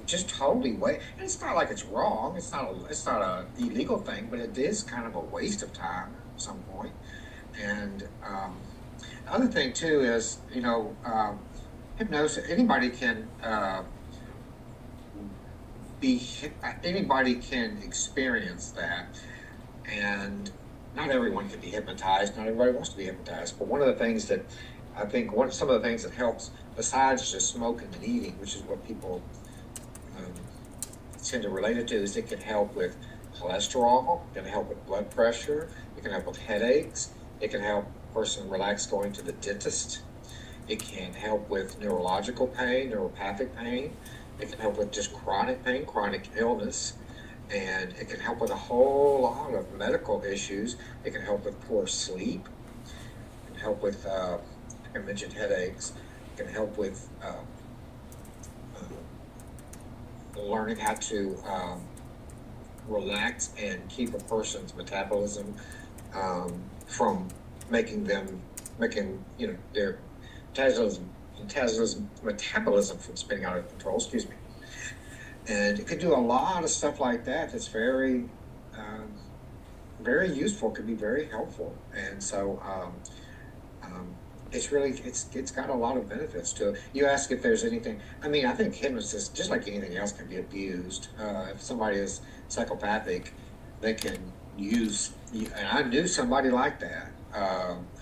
B: just totally and it's not like it's wrong. It's not a illegal thing, but it is kind of a waste of time at some point. And other thing too is hypnosis. Anybody can experience that. And not everyone can be hypnotized. Not everybody wants to be hypnotized. But one of the things that I think some of the things that helps, besides just smoking and eating, which is what people tend to relate it to, is it can help with cholesterol, it can help with blood pressure, it can help with headaches, it can help a person relax going to the dentist, it can help with neurological pain, neuropathic pain, it can help with just chronic pain, chronic illness. And it can help with a whole lot of medical issues. It can help with poor sleep. It can help with, I mentioned headaches. It can help with learning how to relax and keep a person's metabolism from making their metabolism from spinning out of control. Excuse me. And it could do a lot of stuff like that. That's very, very useful. Could be very helpful. And so, it's got a lot of benefits to it. You ask if there's anything. I mean, I think hypnosis, just like anything else, can be abused. If somebody is psychopathic, they can use. And I knew somebody like that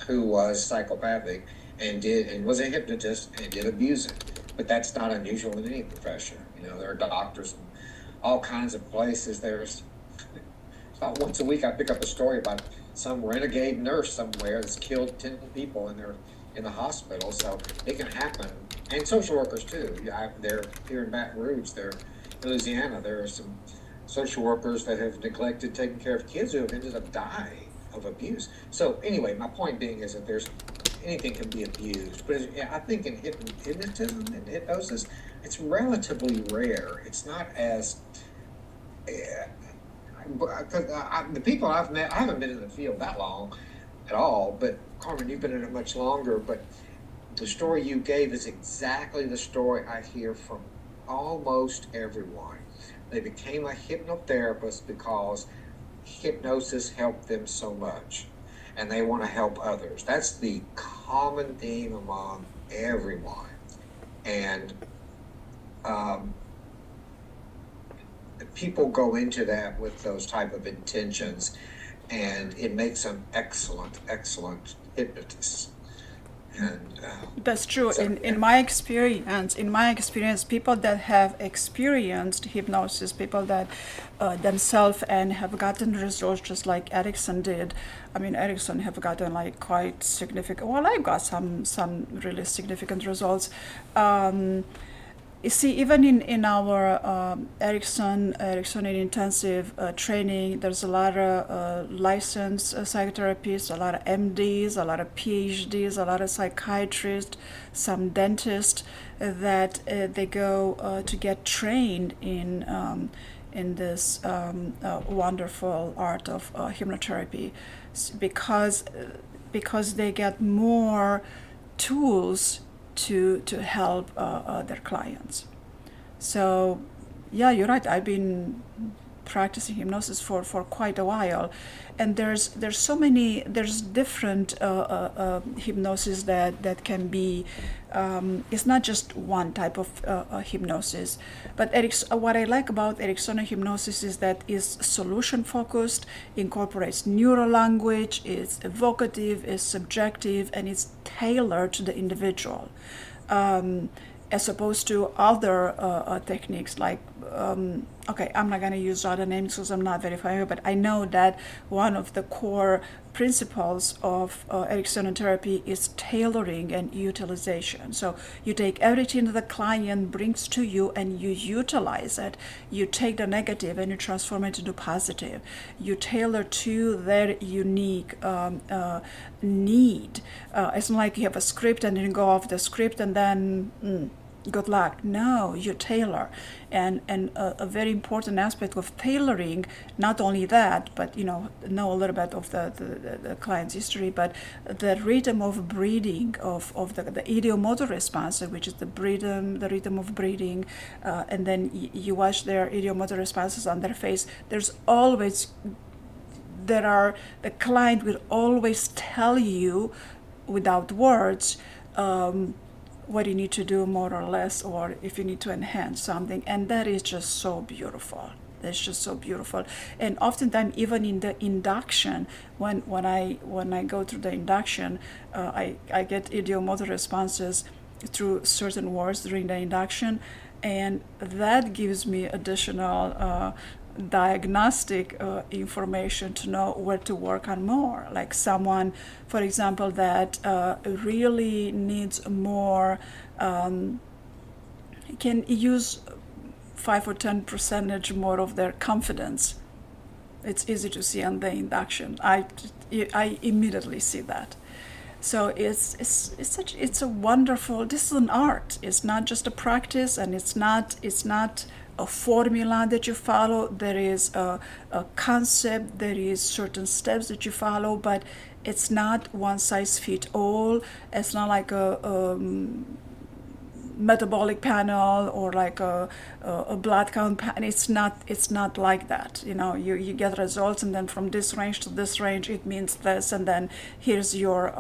B: who was psychopathic and was a hypnotist and did abuse it. But that's not unusual in any profession. There are doctors in all kinds of places. There's about once a week I pick up a story about some renegade nurse somewhere that's killed 10 people and they're in the hospital. So it can happen. And social workers too. They're here in Baton Rouge. They're in Louisiana. There are some social workers that have neglected taking care of kids who have ended up dying of abuse. So anyway, my point being is that there's anything can be abused, but I think in hypnotism and hypnosis, it's relatively rare. It's not as because the people I've met, I haven't been in the field that long at all, but Carmen, you've been in it much longer. But the story you gave is exactly the story I hear from almost everyone. They became a hypnotherapist because hypnosis helped them so much, and they want to help others. That's the common theme among everyone. And people go into that with those type of intentions, and it makes them excellent hypnotists. And
A: that's true.
B: so,
A: In my experience, people that have experienced hypnosis, people that themselves and have gotten results just like Erickson did. I mean, Erickson have gotten like quite significant. Well, I got some really significant results. You see, even in our Ericksonian intensive training, there's a lot of licensed psychotherapists, a lot of MDs, a lot of PhDs, a lot of psychiatrists, some dentists that they go to get trained in this wonderful art of hypnotherapy, because they get more tools to help their clients. So yeah, you're right. I've been practicing hypnosis for quite a while, and there's different hypnosis that can be. It's not just one type of hypnosis, but what I like about Ericksonian hypnosis is that it's solution focused, incorporates neuro language, it's evocative, it's subjective, and it's tailored to the individual. As opposed to other techniques like, okay, I'm not going to use other names because I'm not very familiar, but I know that one of the core principles of Ericksonian therapy is tailoring and utilization. So you take everything that the client brings to you and you utilize it. You take the negative and you transform it into positive. You tailor to their unique need. It's not like you have a script and then you go off the script and then good luck. No, you tailor. And a very important aspect of tailoring, not only that, but know a little bit of the client's history, but the rhythm of breathing of the idiomotor response, which is the rhythm of breathing, and then you watch their idiomotor responses on their face. The client will always tell you without words what you need to do more or less, or if you need to enhance something, and that is just so beautiful. It's just so beautiful. And oftentimes, even in the induction, when I go through the induction, I get idiomotor responses through certain words during the induction, and that gives me additional diagnostic information to know where to work on more. Like someone, for example, that really needs more, can use 5 or 10% more of their confidence. It's easy to see on the induction. I immediately see that. So it's a wonderful. This is an art. It's not just a practice, and it's not a formula that you follow. There is a concept. There is certain steps that you follow, but it's not one size fits all. It's not like a metabolic panel or like a blood count panel. It's not like that. You get results, and then from this range to this range it means this, and then here's your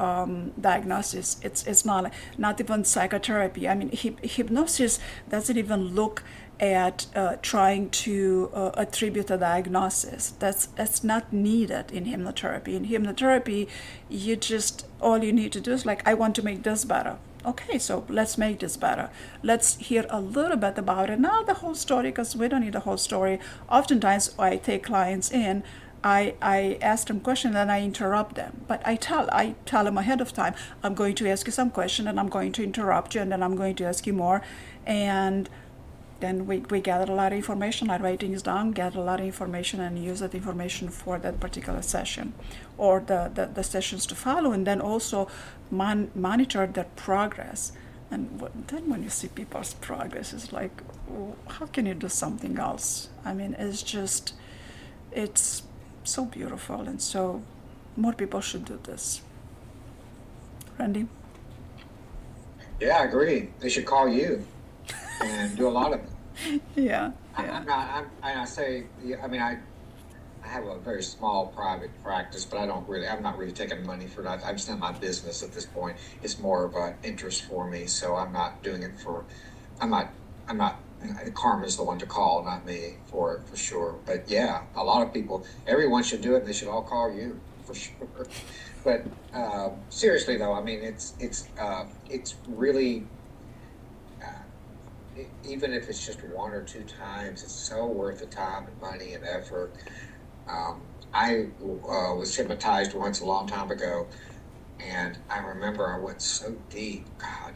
A: diagnosis. It's not even psychotherapy. I mean, hypnosis doesn't even look at trying to attribute a diagnosis. That's not needed in hypnotherapy. In hypnotherapy, all you need to do is like, I want to make this better. Okay, so let's make this better. Let's hear a little bit about it. Not the whole story, because we don't need the whole story. Oftentimes, I take clients in, I ask them questions and I interrupt them. But I tell them ahead of time, I'm going to ask you some question and I'm going to interrupt you and then I'm going to ask you more. And then we gather a lot of information, I write things down, gather a lot of information, and use that information for that particular session or the sessions to follow, and then also monitor their progress. And then when you see people's progress, it's like, how can you do something else? I mean, it's so beautiful, and so more people should do this. Randy?
B: Yeah, I agree. They should call you and do a lot of it.
A: Yeah.
B: I'm not. I say. Yeah, I mean, I have a very small private practice, but I'm not really taking money for that. I'm just not my business at this point. It's more of an interest for me, so I'm not doing it for. I'm not. Karma's the one to call, not me, for sure. But yeah, a lot of people. Everyone should do it. They should all call you for sure. But seriously though, I mean, it's really. Even if it's just 1 or 2 times, it's so worth the time and money and effort. I was hypnotized once a long time ago, and I remember I went so deep. God,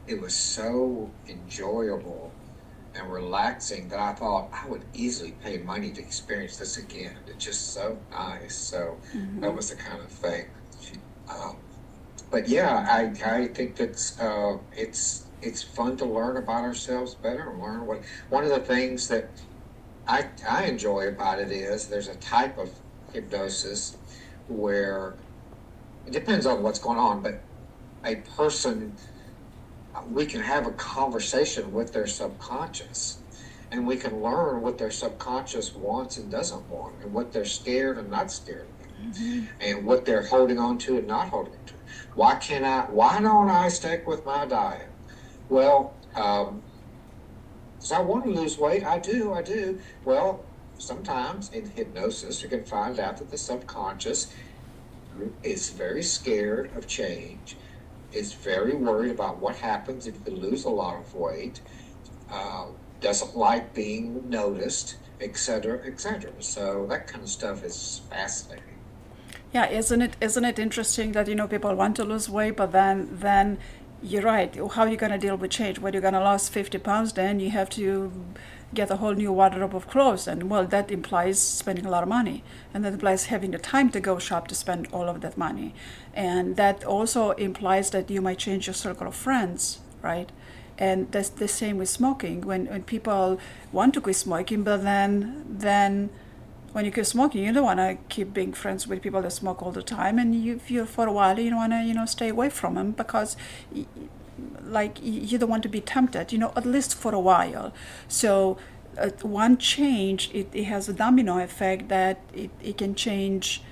B: it was so enjoyable and relaxing that I thought I would easily pay money to experience this again. It's just so nice. So that was the kind of thing. But yeah, I think that's it's fun to learn about ourselves better and learn one of the things that I enjoy about it is there's a type of hypnosis where it depends on what's going on, but a person, we can have a conversation with their subconscious, and we can learn what their subconscious wants and doesn't want, and what they're scared and not scared of, and what they're holding on to and not holding on to. Why don't I stick with my diet? Well, because I want to lose weight. I do. Well, sometimes in hypnosis, you can find out that the subconscious is very scared of change, is very worried about what happens if you lose a lot of weight, doesn't like being noticed, etc., etc. So that kind of stuff is fascinating.
A: Yeah, isn't it interesting that people want to lose weight, but then you're right. How are you going to deal with change? When you're going to lose 50 pounds, then you have to get a whole new wardrobe of clothes. And well, that implies spending a lot of money. And that implies having the time to go shop to spend all of that money. And that also implies that you might change your circle of friends, right? And that's the same with smoking. When people want to quit smoking, but then when you quit smoking, you don't want to keep being friends with people that smoke all the time, and you for a while you want to stay away from them because you don't want to be tempted, at least for a while. So one change, it has a domino effect that it can change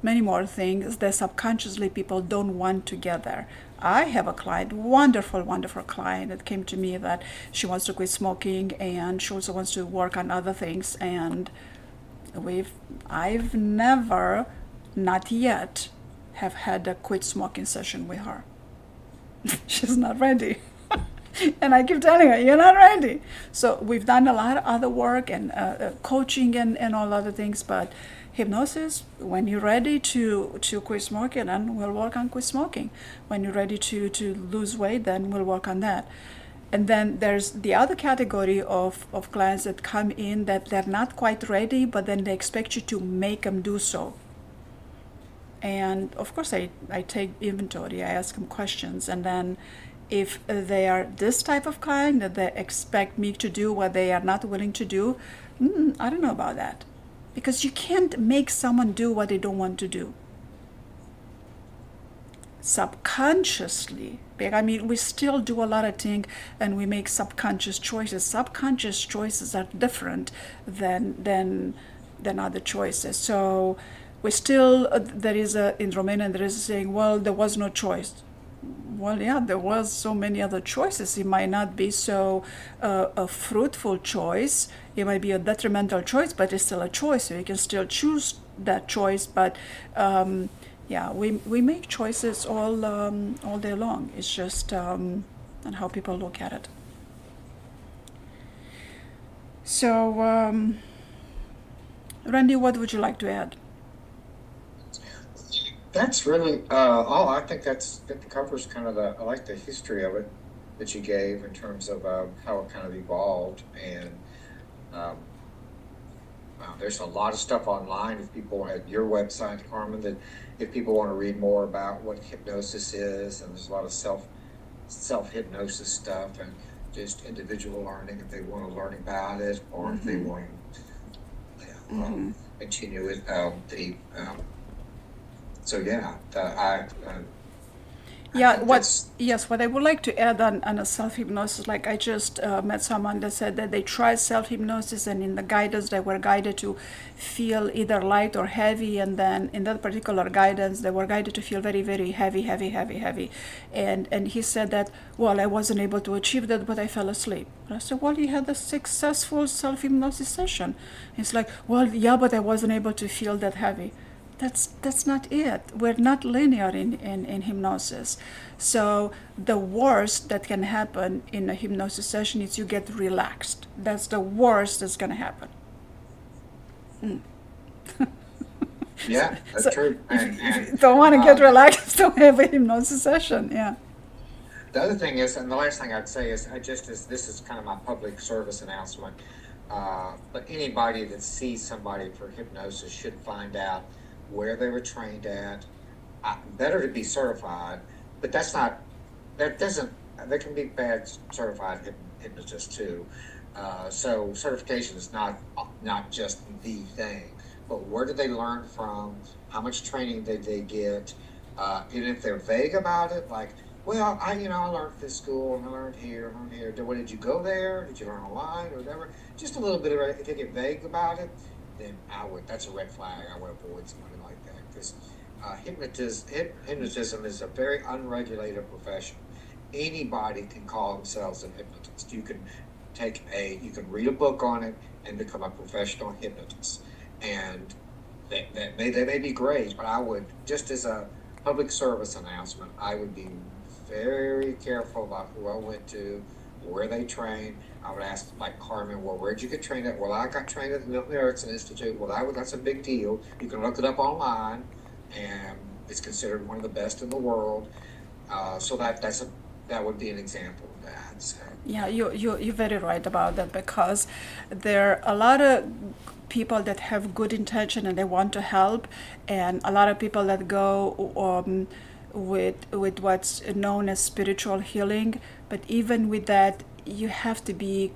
A: many more things that subconsciously people don't want together. I have a client, wonderful client, that came to me that she wants to quit smoking, and she also wants to work on other things, and I've never, not yet, have had a quit smoking session with her. She's not ready. And I keep telling her, you're not ready. So we've done a lot of other work and coaching and all other things, but hypnosis, when you're ready to quit smoking, then we'll work on quit smoking. When you're ready to lose weight, then we'll work on that. And then there's the other category of clients that come in that they're not quite ready, but then they expect you to make them do so. And of course, I take inventory, I ask them questions, and then if they are this type of client that they expect me to do what they are not willing to do, I don't know about that. Because you can't make someone do what they don't want to do. Subconsciously, I mean, we still do a lot of things and we make subconscious choices. Subconscious choices are different than other choices. So we still, there is in Romanian, there is a saying, well, there was no choice. Well, yeah, there was so many other choices. It might not be so a fruitful choice. It might be a detrimental choice, but it's still a choice. So you can still choose that choice. But yeah, we make choices all day long. It's just on how people look at it. So, Randy, what would you like to add?
B: That's really all. I think that covers kind of I like the history of it. that you gave in terms of how it kind of evolved. And um, there's a lot of stuff online. If people at your website, Carmen, that if people want to read more about what hypnosis is, and there's a lot of self hypnosis stuff and just individual learning if they want to learn about it, or if they want to continue it. So yeah,
A: Yeah, what I would like to add on a self-hypnosis, like I just met someone that said that they tried self-hypnosis, and in the guidance they were guided to feel either light or heavy, and then in that particular guidance they were guided to feel very, very heavy, heavy, heavy, heavy. And he said that, well, I wasn't able to achieve that, but I fell asleep. And I said, well, you had a successful self-hypnosis session. He's like, well, yeah, but I wasn't able to feel that heavy. That's not it. We're not linear in hypnosis. So the worst that can happen in a hypnosis session is you get relaxed. That's the worst that's going to happen.
B: Yeah, that's true.
A: If you don't want to get relaxed, don't have a hypnosis session. Yeah.
B: The other thing is, and the last thing I'd say is, this is kind of my public service announcement. But anybody that sees somebody for hypnosis should find out where they were trained at. Better to be certified, but there can be bad certified hypnotists too. So certification is not just the thing, but where did they learn from? How much training did they get? And if they're vague about it, like, well, I learned this school, and I learned here. What, did you go there? Did you learn online or whatever? Just a little bit of it. If they get vague about it, then that's a red flag. I would avoid somebody like that, because hypnotism is a very unregulated profession. Anybody can call themselves a hypnotist. You can read a book on it and become a professional hypnotist. And they may be great, but I would, just as a public service announcement, I would be very careful about who I went to, where they trained. I would ask, like Carmen, well, where'd you get trained at? Well, I got trained at the Milton Erickson Institute. Well, that's a big deal. You can look it up online, and it's considered one of the best in the world. So that would be an example of that. So.
A: Yeah, you're very right about that, because there are a lot of people that have good intention and they want to help, and a lot of people that go with what's known as spiritual healing. But even with that, you have to be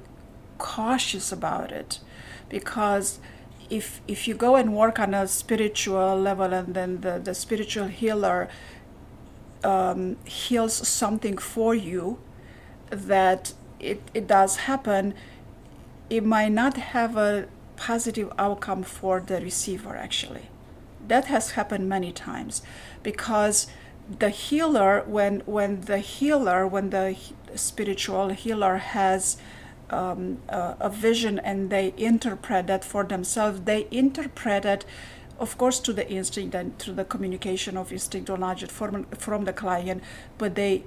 A: cautious about it, because if you go and work on a spiritual level, and then the spiritual healer heals something for you, that it does happen, it might not have a positive outcome for the receiver. Actually, that has happened many times, because the healer, when the spiritual healer has a vision and they interpret that for themselves, they interpret it, of course, to the instinct and through the communication of instinct or knowledge from the client, but they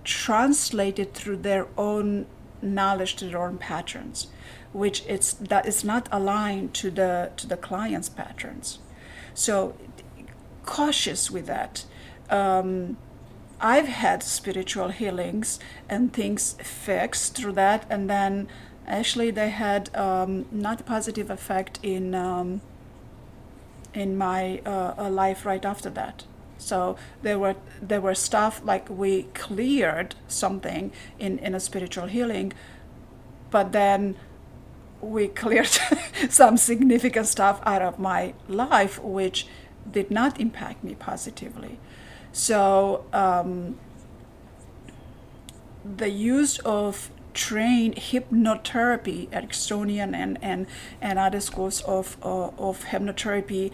A: translate it through their own knowledge, to their own patterns, which is not aligned to the client's patterns. So cautious with that. I've had spiritual healings and things fixed through that, and then actually they had not a positive effect in my life right after that. So there were stuff like we cleared something in a spiritual healing, but then we cleared some significant stuff out of my life, which did not impact me positively. So the use of trained hypnotherapy, Ericksonian and other schools of hypnotherapy,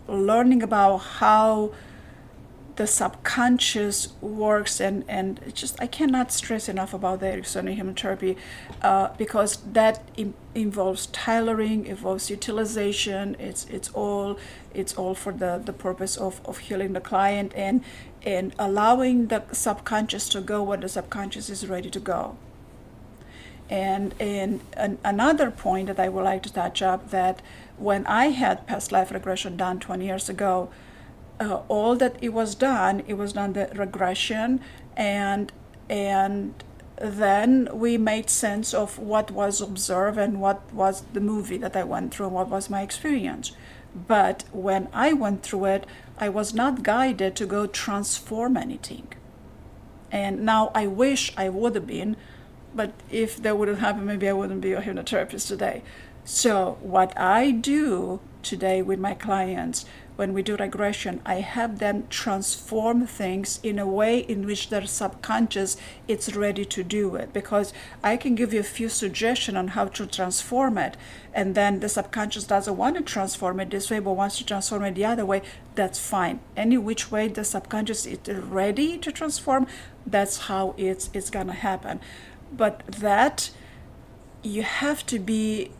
A: learning about how the subconscious works, and just I cannot stress enough about the Ericksonian hypnotherapy, because that involves tailoring, involves utilization. It's all for the purpose of healing the client and allowing the subconscious to go when the subconscious is ready to go. And another point that I would like to touch up, that when I had past life regression done 20 years ago, all that it was done the regression and then we made sense of what was observed and what was the movie that I went through and what was my experience. But when I went through it, I was not guided to go transform anything. And now I wish I would have been, but if that wouldn't happen, maybe I wouldn't be a hypnotherapist today. So what I do today with my clients, when we do regression, I have them transform things in a way in which their subconscious is ready to do it. Because I can give you a few suggestions on how to transform it, and then the subconscious doesn't want to transform it this way, but wants to transform it the other way. That's fine. Any which way the subconscious is ready to transform, that's how it's gonna happen. But that you have to be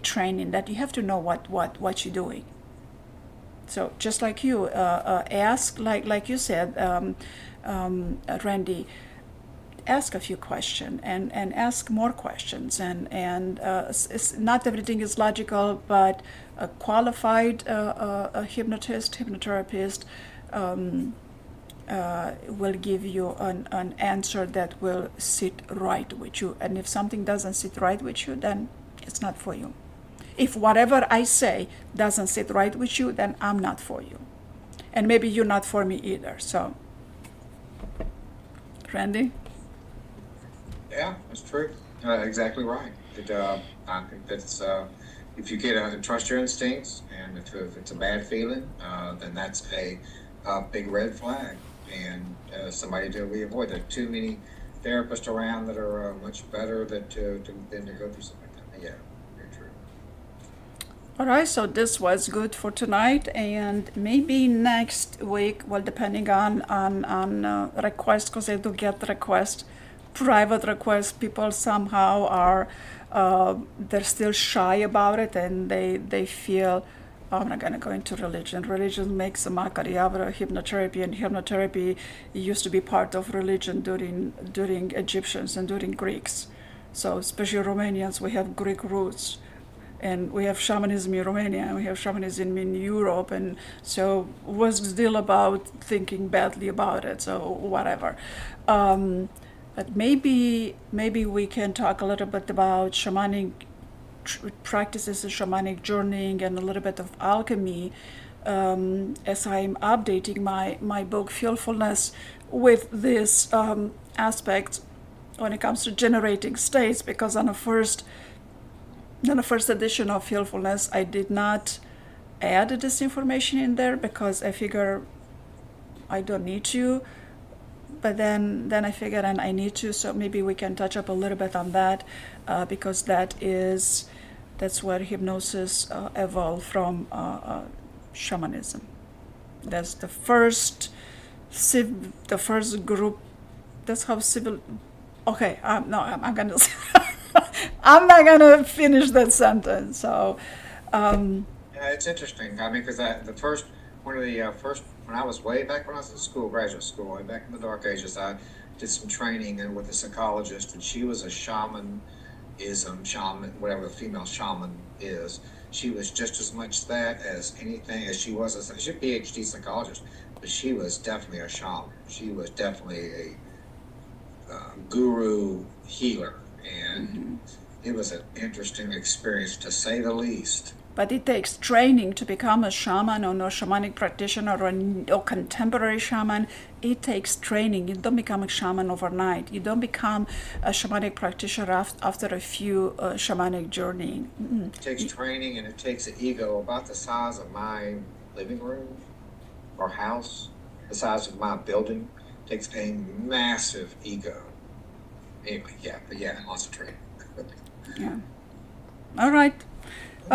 A: trained in that. You have to know what you're doing. So just like you ask, like you said, Randy, ask a few questions and ask more questions, and it's not everything is logical, but a qualified hypnotherapist will give you an answer that will sit right with you. And if something doesn't sit right with you, then it's not for you. If whatever I say doesn't sit right with you, then I'm not for you. And maybe you're not for me either. So, Randy?
B: Yeah, that's true. Exactly right. I think that's if you get trust your instincts, and if it's a bad feeling, then that's a big red flag, and somebody that we avoid. There are too many therapists around that are much better than to go through something like that. Yeah, very true.
A: All right, so this was good for tonight, and maybe next week, well, depending on requests, because I do get requests, private requests. People somehow are they're still shy about it, and they feel, oh, I'm not going to go into religion. Religion makes a mockery of hypnotherapy, and hypnotherapy used to be part of religion during Egyptians and during Greeks. So especially Romanians, we have Greek roots. And we have shamanism in Romania, and we have shamanism in Europe, and so what's the deal about thinking badly about it? So whatever. But maybe we can talk a little bit about shamanic practices and shamanic journeying and a little bit of alchemy as I'm updating my book FEELFULNESS with this aspect when it comes to generating states, because on the first edition of FEELFULNESS, I did not add this information in there because I figure I don't need to. But then I figured I need to, so maybe we can touch up a little bit on that because that's where hypnosis evolved from shamanism. That's the first group. That's how civil. Okay, I'm gonna. I'm not gonna finish that sentence. So,
B: Yeah, it's interesting. I mean, because one of the first, when I was way back when I was in school, graduate school, way back in the dark ages, I did some training and with a psychologist, and she was a shaman, whatever the female shaman is. She was just as much that as anything as she was. She's a PhD psychologist, but she was definitely a shaman. She was definitely a guru healer, and it was an interesting experience to say the least.
A: But it takes training to become a shaman or a shamanic practitioner or contemporary shaman. It takes training. You don't become a shaman overnight. You don't become a shamanic practitioner after a few shamanic journeying.
B: It takes training, and it takes an ego about the size of my living room or house, the size of my building. It takes a massive ego. Anyway, lots of training.
A: Yeah. All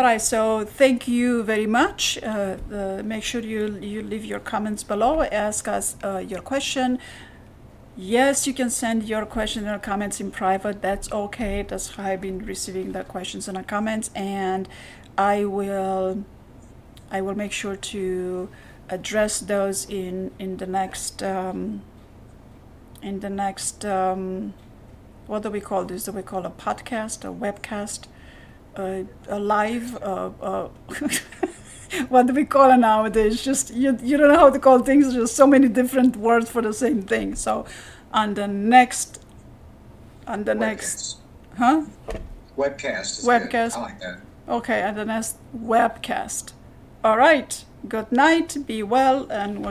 A: right, so thank you very much. Make sure you leave your comments below. Ask us your question. Yes, you can send your question or comments in private. That's okay. That's how I've been receiving the questions and the comments, and I will make sure to address those in the next what do we call this? Do we call a podcast, a webcast, a live? what do we call it nowadays? Just you don't know how to call things. There's just so many different words for the same thing. So on the next,
B: Webcast.
A: huh?
B: Webcast is
A: Webcast.
B: good. I like that.
A: Okay, and the next webcast. All right. Good night. Be well, and we'll